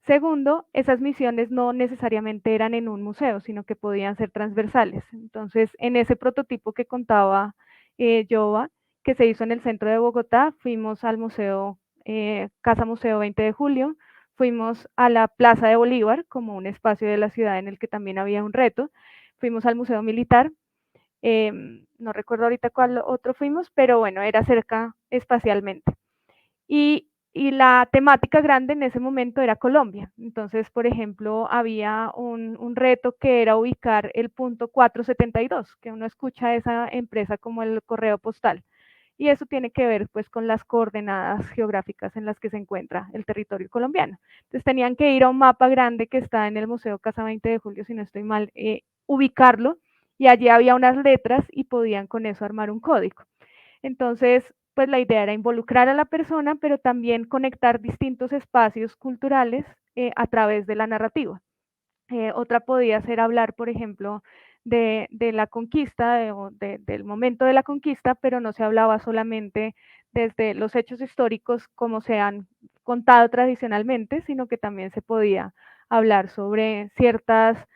Segundo, esas misiones no necesariamente eran en un museo, sino que podían ser transversales. Entonces, en ese prototipo que contaba Yoba, que se hizo en el centro de Bogotá, fuimos al museo, Casa Museo 20 de Julio, fuimos a la Plaza de Bolívar, como un espacio de la ciudad en el que también había un reto, fuimos al Museo Militar, no recuerdo ahorita cuál otro fuimos, pero bueno, era cerca espacialmente. Y la temática grande en ese momento era Colombia. Entonces, por ejemplo, había un reto que era ubicar el punto 472, que uno escucha a esa empresa como el correo postal. Y eso tiene que ver pues con las coordenadas geográficas en las que se encuentra el territorio colombiano. Entonces tenían que ir a un mapa grande que está en el Museo Casa 20 de Julio, si no estoy mal, ubicarlo, y allí había unas letras y podían con eso armar un código. Entonces, pues la idea era involucrar a la persona, pero también conectar distintos espacios culturales a través de la narrativa. Otra podía ser hablar, por ejemplo, de la conquista del momento de la conquista, pero no se hablaba solamente desde los hechos históricos como se han contado tradicionalmente, sino que también se podía hablar sobre ciertas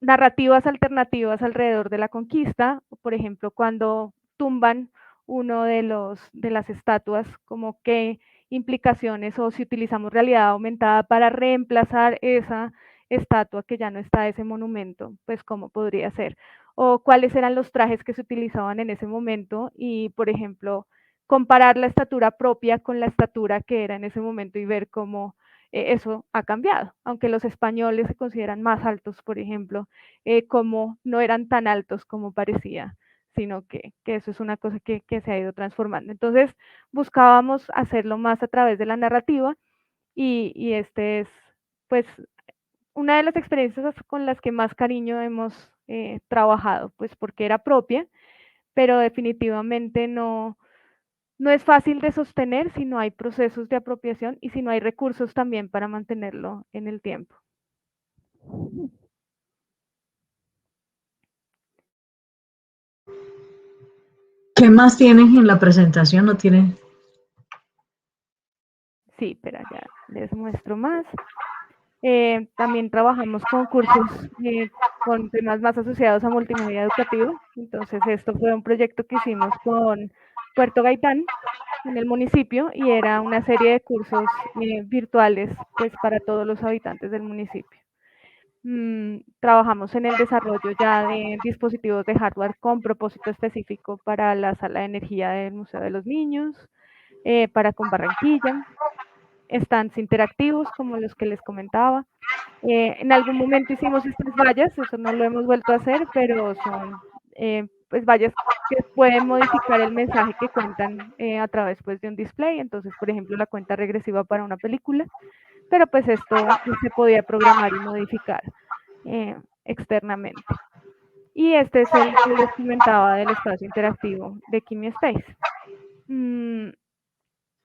narrativas alternativas alrededor de la conquista, por ejemplo, cuando tumban uno de las estatuas, como qué implicaciones, o si utilizamos realidad aumentada para reemplazar esa estatua que ya no está, ese monumento, pues cómo podría ser, o cuáles eran los trajes que se utilizaban en ese momento y, por ejemplo, comparar la estatura propia con la estatura que era en ese momento y ver cómo eso ha cambiado, aunque los españoles se consideran más altos, por ejemplo, como no eran tan altos como parecía, sino que eso es una cosa que se ha ido transformando. Entonces, buscábamos hacerlo más a través de la narrativa y este es, pues, una de las experiencias con las que más cariño hemos trabajado, pues porque era propia, pero definitivamente no es fácil de sostener si no hay procesos de apropiación y si no hay recursos también para mantenerlo en el tiempo. ¿Qué más tienes en la presentación? ¿No tienes? Sí, pero ya les muestro más. También trabajamos con cursos con temas más asociados a multimedia educativa. Entonces, esto fue un proyecto que hicimos con Puerto Gaitán, en el municipio, y era una serie de cursos virtuales pues, para todos los habitantes del municipio. Trabajamos en el desarrollo ya de dispositivos de hardware con propósito específico para la sala de energía del Museo de los Niños, para con Barranquilla, stands interactivos como los que les comentaba. En algún momento hicimos estas vallas, eso no lo hemos vuelto a hacer, pero son pues vallas que pueden modificar el mensaje que cuentan a través pues, de un display. Entonces, por ejemplo, la cuenta regresiva para una película, pero pues esto se podía programar y modificar externamente. Y este es el que les comentaba del espacio interactivo de Kimi Space.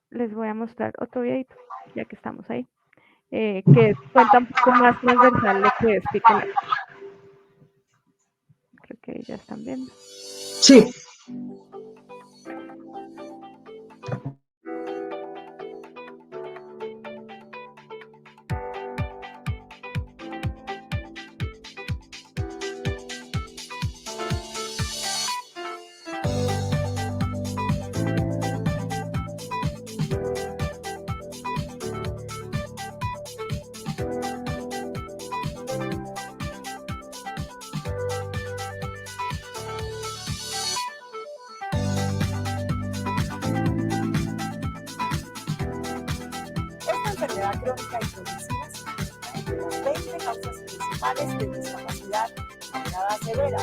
Les voy a mostrar otro videito, ya que estamos ahí, que cuenta un poco más transversal lo que es Picolab. Creo que ya están viendo. Sí. Esta enfermedad crónica y progresiva se encuentra entre las 20 causas principales de discapacidad moderada severa.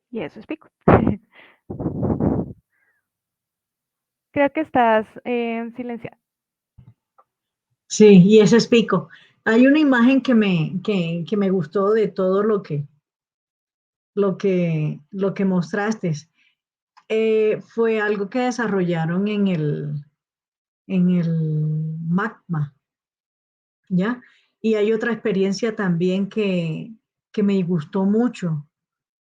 Y eso es Pico. Creo que estás silenciado. Sí, y ese es Pico. Hay una imagen que me gustó de todo lo que mostraste. Fue algo que desarrollaron en el magma, ¿ya? Y hay otra experiencia también que me gustó mucho.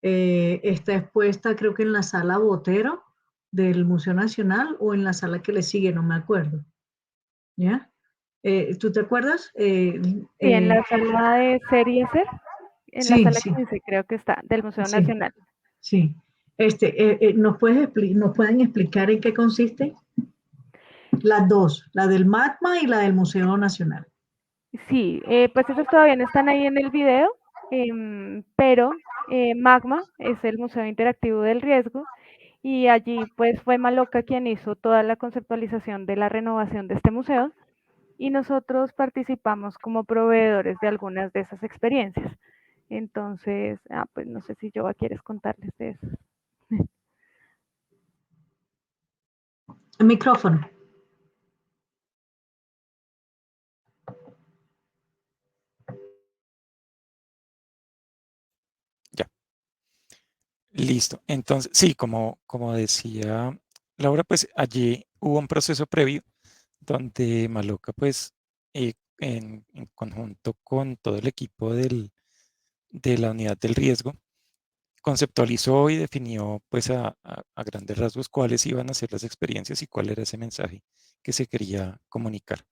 Está expuesta, creo que en la sala Botero del Museo Nacional o en la sala que le sigue, no me acuerdo, ¿ya? ¿Tú te acuerdas? Sí, en la sala de serie C, en la Sí, sala sí, 15 creo que está, del Museo sí, Nacional. sí. ¿Nos pueden explicar en qué consiste? Las dos, la del magma y la del Museo Nacional. Sí, pues esos todavía no están ahí en el video, pero Magma es el Museo Interactivo del Riesgo y allí pues fue Maloca quien hizo toda la conceptualización de la renovación de este museo y nosotros participamos como proveedores de algunas de esas experiencias. Entonces, pues no sé si Joa quieres contarles de eso. El micrófono. Ya, listo. Entonces, sí, como decía Laura, pues allí hubo un proceso previo donde Maloca, pues, en conjunto con todo el equipo de la unidad del riesgo, conceptualizó y definió, pues, a grandes rasgos cuáles iban a ser las experiencias y cuál era ese mensaje que se quería comunicar.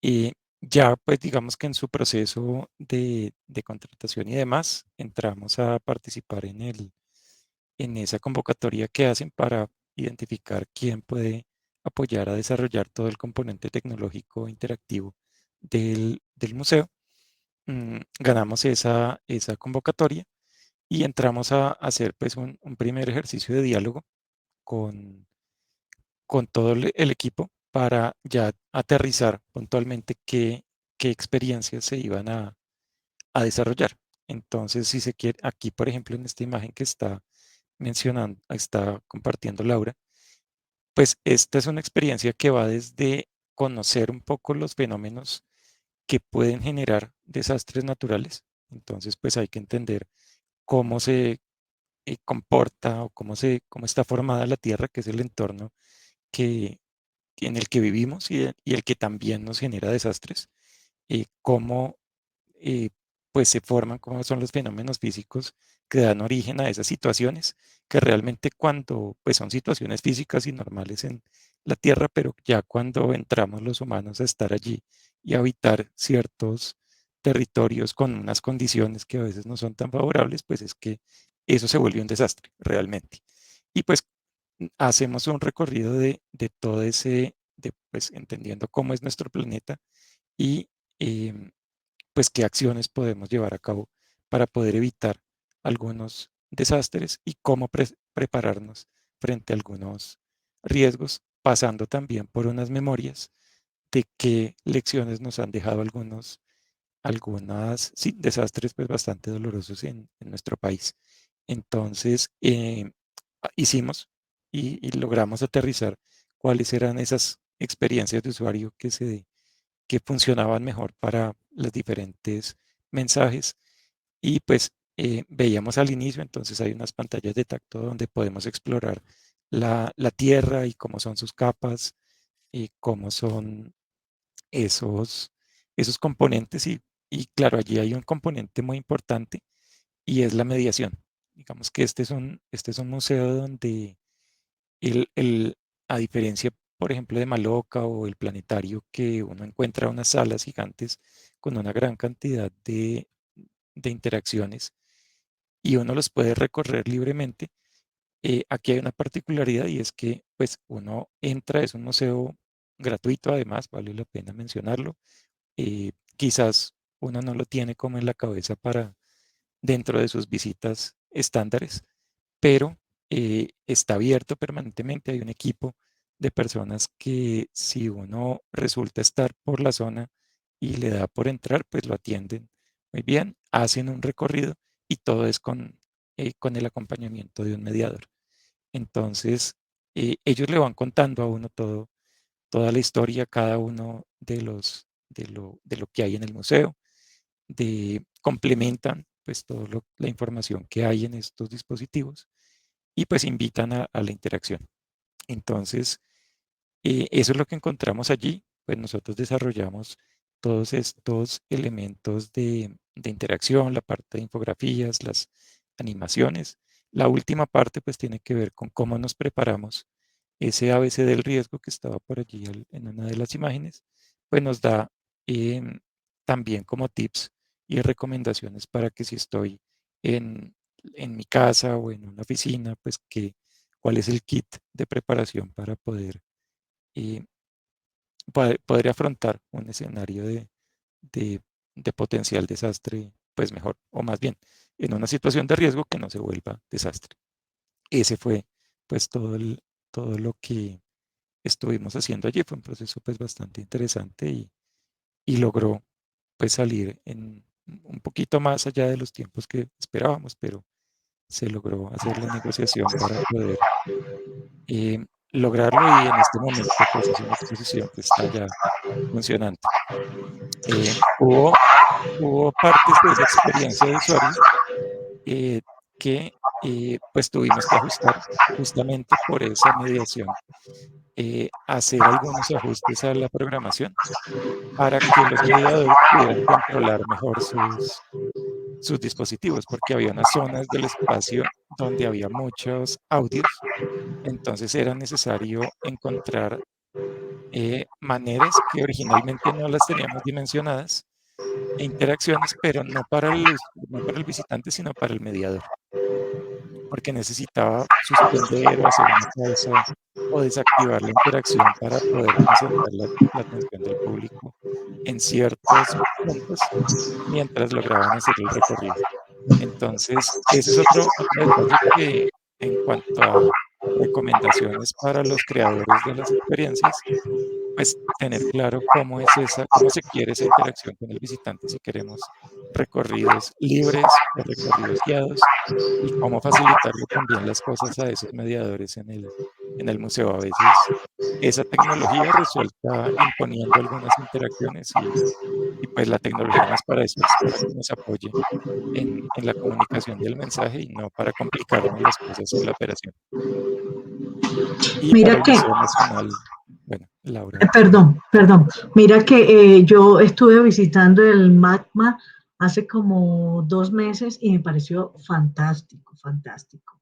Y ya, pues, digamos que en su proceso de contratación y demás, entramos a participar en esa convocatoria que hacen para identificar quién puede apoyar a desarrollar todo el componente tecnológico interactivo del museo. Ganamos esa convocatoria y entramos a hacer pues un primer ejercicio de diálogo con, con todo el equipo para ya aterrizar puntualmente qué experiencias se iban a desarrollar. Entonces, si se quiere, aquí por ejemplo en esta imagen que está mencionando, está compartiendo Laura, pues esta es una experiencia que va desde conocer un poco los fenómenos que pueden generar desastres naturales. Entonces, pues hay que entender cómo se comporta o cómo está formada la Tierra, que es el entorno que, en el que vivimos y el que también nos genera desastres, cómo eh, pues se forman, cómo son los fenómenos físicos que dan origen a esas situaciones, que realmente cuando pues son situaciones físicas y normales en la Tierra, pero ya cuando entramos los humanos a estar allí y a habitar ciertos territorios con unas condiciones que a veces no son tan favorables, pues es que eso se vuelve un desastre realmente. Y pues hacemos un recorrido de todo ese, pues entendiendo cómo es nuestro planeta y pues qué acciones podemos llevar a cabo para poder evitar algunos desastres y cómo prepararnos frente a algunos riesgos, pasando también por unas memorias de qué lecciones nos han dejado algunas desastres pues bastante dolorosos en nuestro país. Entonces, hicimos y logramos aterrizar cuáles eran esas experiencias de usuario que funcionaban mejor para los diferentes mensajes. Y pues veíamos al inicio, entonces hay unas pantallas de tacto donde podemos explorar la Tierra y cómo son sus capas y cómo son esos componentes. Y claro, allí hay un componente muy importante y es la mediación. Digamos que este es un museo donde a diferencia, por ejemplo, de Maloca o el planetario, que uno encuentra unas salas gigantes con una gran cantidad de interacciones y uno los puede recorrer libremente, aquí hay una particularidad y es que pues uno entra, es un museo gratuito además, vale la pena mencionarlo. Quizás uno no lo tiene como en la cabeza para dentro de sus visitas estándares, pero está abierto permanentemente. Hay un equipo de personas que si uno resulta estar por la zona y le da por entrar, pues lo atienden muy bien, hacen un recorrido y todo es con el acompañamiento de un mediador. Entonces, ellos le van contando a uno toda la historia, cada uno de lo que hay en el museo, complementan pues toda la información que hay en estos dispositivos y pues invitan a la interacción. Entonces, eso es lo que encontramos allí. Pues nosotros desarrollamos todos estos elementos de interacción, la parte de infografías, las animaciones. La última parte pues tiene que ver con cómo nos preparamos. Ese ABC del riesgo que estaba por allí en una de las imágenes, pues nos da también como tips y recomendaciones para que si estoy en mi casa o en una oficina, pues cuál es el kit de preparación para eh, poder afrontar un escenario de, de potencial desastre, pues mejor, o más bien, en una situación de riesgo que no se vuelva desastre. Ese fue pues todo lo que estuvimos haciendo allí. Fue un proceso pues bastante interesante y logró pues salir en un poquito más allá de los tiempos que esperábamos, pero se logró hacer la negociación para poder lograrlo y en este momento pues es una exposición que está ya funcionando. Eh, hubo, hubo partes de esa experiencia de usuario eh, que pues tuvimos que ajustar justamente por esa mediación, hacer algunos ajustes a la programación para que los mediadores pudieran controlar mejor sus dispositivos, porque había unas zonas del espacio donde había muchos audios, entonces era necesario encontrar maneras que originalmente no las teníamos dimensionadas e interacciones, pero no para el visitante, sino para el mediador, porque necesitaba suspender o hacer una pausa o desactivar la interacción para poder concentrar la atención del público en ciertos puntos mientras lograban hacer el recorrido. Entonces, ese es otro detalle que en cuanto a recomendaciones para los creadores de las experiencias, pues tener claro cómo se quiere esa interacción con el visitante, si queremos recorridos libres o recorridos guiados, y cómo facilitarle también las cosas a esos mediadores en el museo. A veces esa tecnología resulta imponiendo algunas interacciones y pues la tecnología no es para eso, es para que nos apoye en la comunicación del mensaje y no para complicarnos las cosas en la operación. Y para Mira el que, Museo Nacional, bueno, Laura. perdón, mira que yo estuve visitando el MACMA hace como 2 meses y me pareció fantástico, fantástico.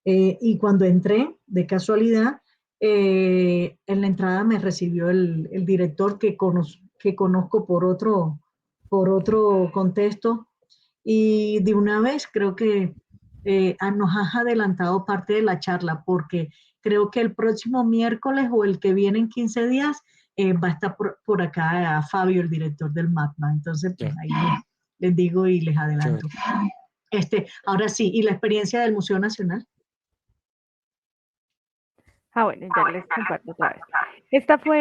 Y cuando entré, de casualidad, en la entrada me recibió el director que conozco por otro contexto y de una vez creo que nos has adelantado parte de la charla porque creo que el próximo miércoles o el que viene en 15 días va a estar por acá Fabio, el director del MACMA. Entonces, pues Ya, ahí les digo y les adelanto. chévere. Ahora sí, ¿y la experiencia del Museo Nacional? Bueno, ya les comparto otra vez. Esta fue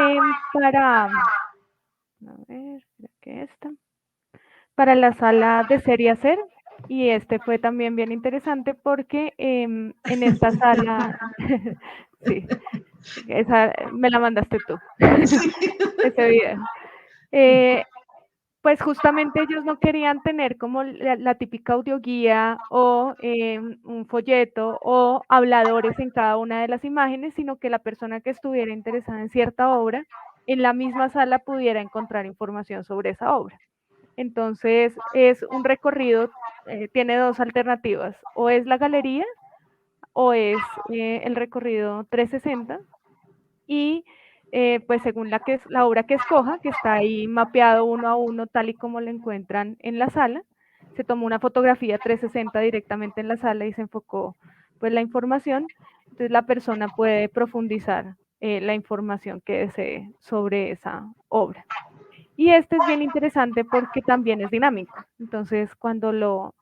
para, a ver, creo que para la sala de serie hacer, y este fue también bien interesante porque en esta sala, sí, esa me la mandaste tú, ese video. Pues justamente ellos no querían tener como la típica audioguía o un folleto o habladores en cada una de las imágenes, sino que la persona que estuviera interesada en cierta obra en la misma sala pudiera encontrar información sobre esa obra. Entonces es un recorrido, tiene dos alternativas, o es la galería o es el recorrido 360 y pues según la obra que escoja, que está ahí mapeado uno a uno tal y como lo encuentran en la sala, se tomó una fotografía 360 directamente en la sala y se enfocó pues la información, entonces la persona puede profundizar la información que desee sobre esa obra. Y este es bien interesante porque también es dinámico, entonces cuando lo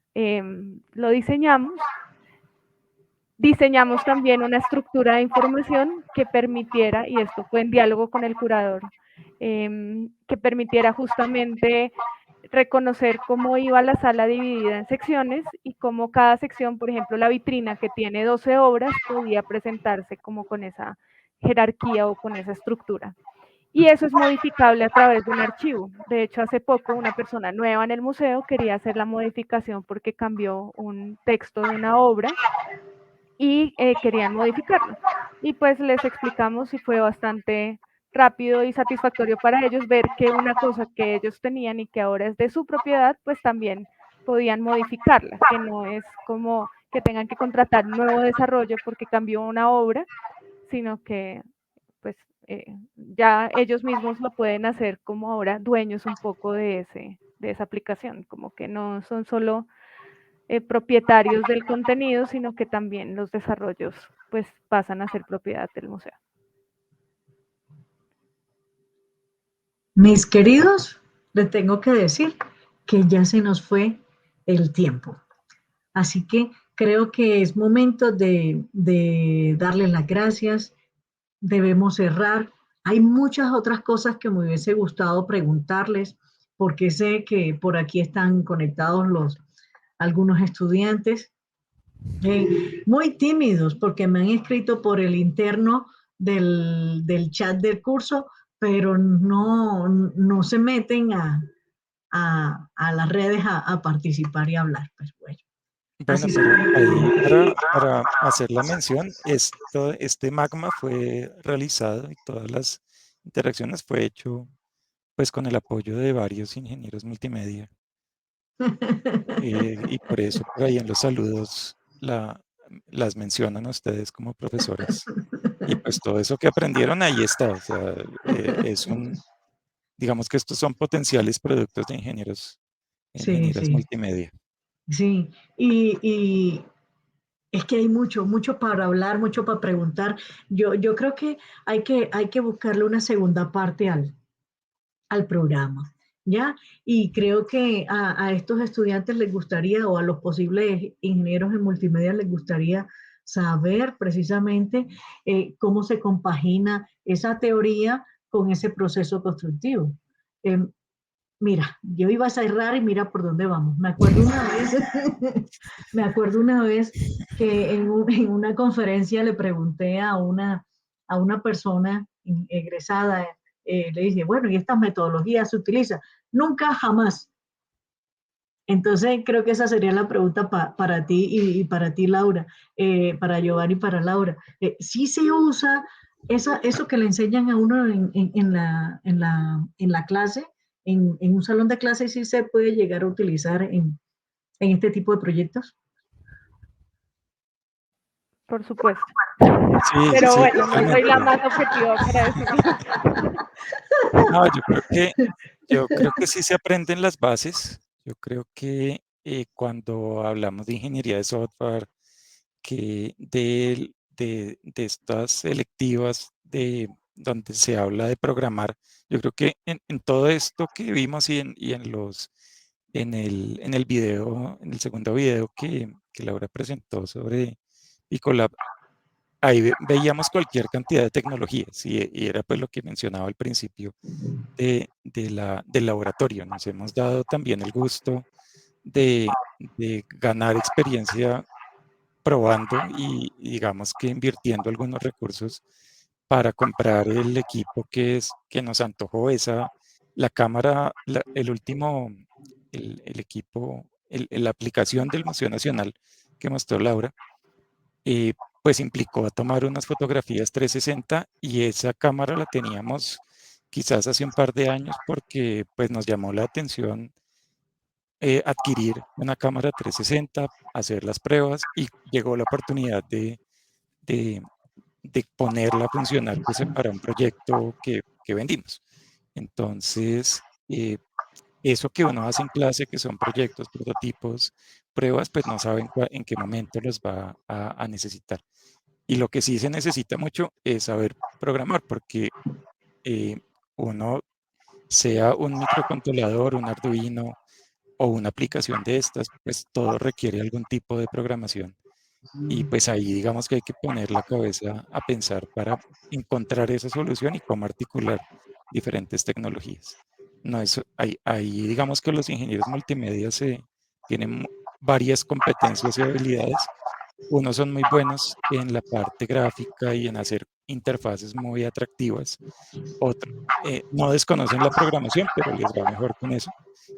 diseñamos también una estructura de información que permitiera, y esto fue en diálogo con el curador, que permitiera justamente reconocer cómo iba la sala dividida en secciones y cómo cada sección, por ejemplo, la vitrina que tiene 12 obras, podía presentarse como con esa jerarquía o con esa estructura. Y eso es modificable a través de un archivo. De hecho, hace poco una persona nueva en el museo quería hacer la modificación porque cambió un texto de una obra y querían modificarlo. Y pues les explicamos y fue bastante rápido y satisfactorio para ellos ver que una cosa que ellos tenían y que ahora es de su propiedad, pues también podían modificarla, que no es como que tengan que contratar un nuevo desarrollo porque cambió una obra, sino que pues ya ellos mismos lo pueden hacer como ahora dueños un poco de esa aplicación, como que no son solo propietarios del contenido, sino que también los desarrollos pues pasan a ser propiedad del museo. Mis queridos, les tengo que decir que ya se nos fue el tiempo. Así que creo que es momento de darles las gracias. Debemos cerrar. Hay muchas otras cosas que me hubiese gustado preguntarles, porque sé que por aquí están conectados algunos estudiantes, muy tímidos, porque me han escrito por el interno del chat del curso, pero no se meten a las redes a participar y hablar. Pues bueno, Bueno, así se pero ahí para hacer la mención, este magma fue realizado y todas las interacciones fue hecho pues con el apoyo de varios ingenieros multimedia. Y por eso por ahí en los saludos las mencionan a ustedes como profesoras. Y pues todo eso que aprendieron ahí está. O sea, digamos que estos son potenciales productos de Sí, ingenieras sí, multimedia. sí. Y es que hay mucho, mucho para hablar, mucho para preguntar. Yo creo que hay que buscarle una segunda parte al programa, ¿ya? Y creo que a estos estudiantes les gustaría, o a los posibles ingenieros en multimedia les gustaría saber precisamente cómo se compagina esa teoría con ese proceso constructivo. Em, Mira, yo iba a cerrar y mira por dónde vamos. Me acuerdo una vez, me acuerdo una vez que en una conferencia le pregunté a una persona egresada, le dije, bueno, ¿y estas metodologías se utilizan? Nunca, jamás. Entonces, creo que esa sería la pregunta para ti y para ti, Laura, para Giovanni y para Laura. ¿Sí se usa eso que le enseñan a uno en la clase, en un salón de clase, sí se puede llegar a utilizar en este tipo de proyectos? Por supuesto. Sí, sí, Pero sí, bueno, no soy la totalmente. más objetiva para decirlo. No, yo creo que sí se aprenden las bases. Yo creo que cuando hablamos de ingeniería de software, que de estas selectivas donde se habla de programar, yo creo que en todo esto que vimos y en en el video, en el segundo video que Laura presentó sobre Picolab, ahí veíamos cualquier cantidad de tecnologías y era pues lo que mencionaba al principio del laboratorio. Nos hemos dado también el gusto de ganar experiencia probando y digamos que invirtiendo algunos recursos para comprar el equipo que nos antojó la cámara, el último, el equipo, la aplicación del Museo Nacional que mostró Laura, pues implicó tomar unas fotografías 360 y esa cámara la teníamos quizás hace un par de años porque pues nos llamó la atención adquirir una cámara 360, hacer las pruebas y llegó la oportunidad de ponerla a funcionar pues, para un proyecto que vendimos. Entonces, eso que uno hace en clase, que son proyectos, prototipos, pruebas, pues no saben en qué momento los va a necesitar. Y lo que sí se necesita mucho es saber programar, porque uno, sea un microcontrolador, un Arduino o una aplicación de estas, pues todo requiere algún tipo de programación. Y pues ahí digamos que hay que poner la cabeza a pensar para encontrar esa solución y cómo articular diferentes tecnologías. No es, ahí digamos que los ingenieros multimedia tienen varias competencias y habilidades. Unos son muy buenos en la parte gráfica y en hacer interfaces muy atractivas. Otros no desconocen la programación, pero les va mejor con eso.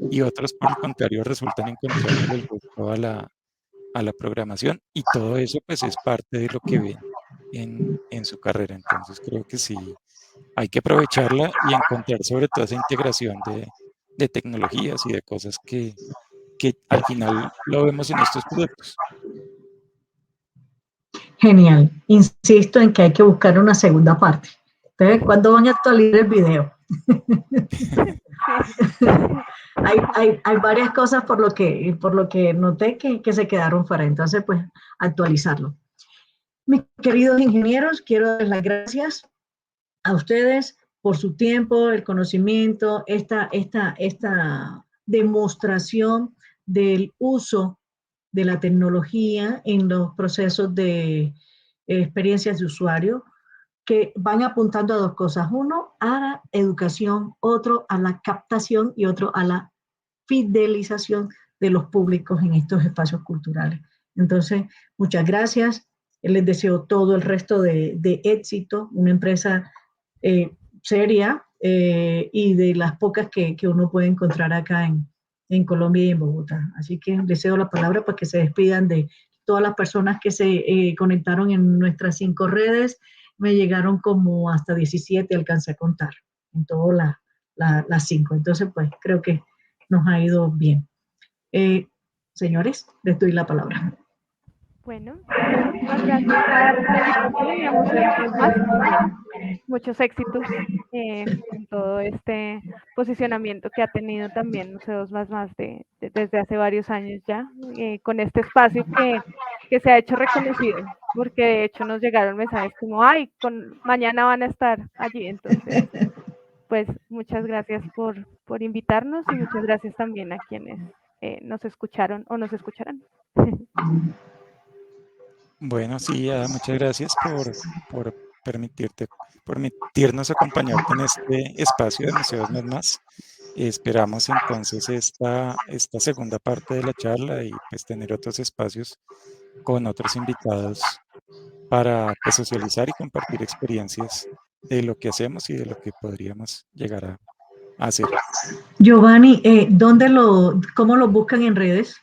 Y otros, por el contrario, resultan encontrándole el gusto a la programación y todo eso pues es parte de lo que ven en su carrera. Entonces creo que sí, hay que aprovecharla y encontrar sobre todo esa integración de tecnologías y de cosas que al final lo vemos en estos productos. Genial. Insisto en que hay que buscar una segunda parte. Entonces, ¿cuándo van a actualizar el video? hay varias cosas por lo que noté que se quedaron fuera. Entonces, pues, actualizarlo. Mis queridos ingenieros, quiero dar las gracias a ustedes por su tiempo, el conocimiento, esta demostración del uso de la tecnología en los procesos de experiencias de usuario, que van apuntando a dos cosas. Uno, a la educación, otro a la captación y otro a la fidelización de los públicos en estos espacios culturales. Entonces, muchas gracias. Les deseo todo el resto de éxito, una empresa seria y de las pocas que uno puede encontrar acá en Colombia y en Bogotá. Así que les cedo la palabra para que se despidan de todas las personas que se conectaron en nuestras 5 redes. Me llegaron como hasta 17, alcancé a contar en todas las 5. Entonces, pues creo que nos ha ido bien. Señores, les doy la palabra. Bueno, muchísimas gracias por la invitación y a Museos Más. Muchos éxitos en todo este posicionamiento que ha tenido también Museos Más desde hace varios años ya, con este espacio que se ha hecho reconocido, porque de hecho nos llegaron mensajes como, ay, mañana van a estar allí. Entonces, pues muchas gracias por invitarnos y muchas gracias también a quienes nos escucharon o nos escucharán. Bueno, sí, Ada, muchas gracias por permitirnos acompañarte en este espacio de Museos Más. Esperamos entonces esta segunda parte de la charla y pues tener otros espacios con otros invitados para pues, socializar y compartir experiencias de lo que hacemos y de lo que podríamos llegar a hacer. Giovanni, ¿cómo lo buscan en redes?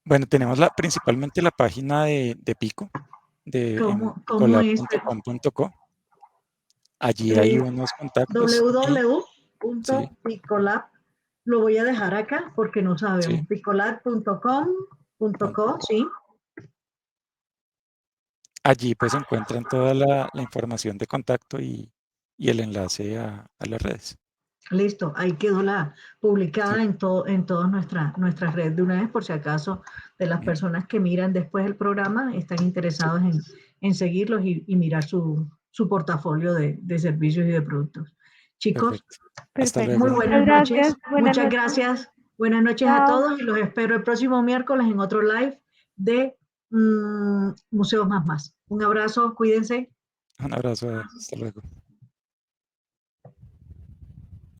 Bueno, tenemos principalmente la página de Pico, de picolab.com.co. Allí hay unos contactos. www.picolab. Lo voy a dejar acá porque no sabemos. Sí. Picolab.com.co, sí. Allí pues encuentran toda la información de contacto y el enlace a las redes. Listo, ahí quedó publicada sí. en todas nuestras redes de una vez, por si acaso de las personas que miran después el programa están interesados en seguirlos y mirar su portafolio de servicios y de productos. Chicos, Perfecto. Hasta Perfecto. muy luego. buenas Muchas noches. gracias. Buenas Muchas noches. gracias. Buenas noches a Chao. todos y los espero el próximo miércoles en otro live de Museos Más Más. Un abrazo, cuídense. Un abrazo. Hasta luego.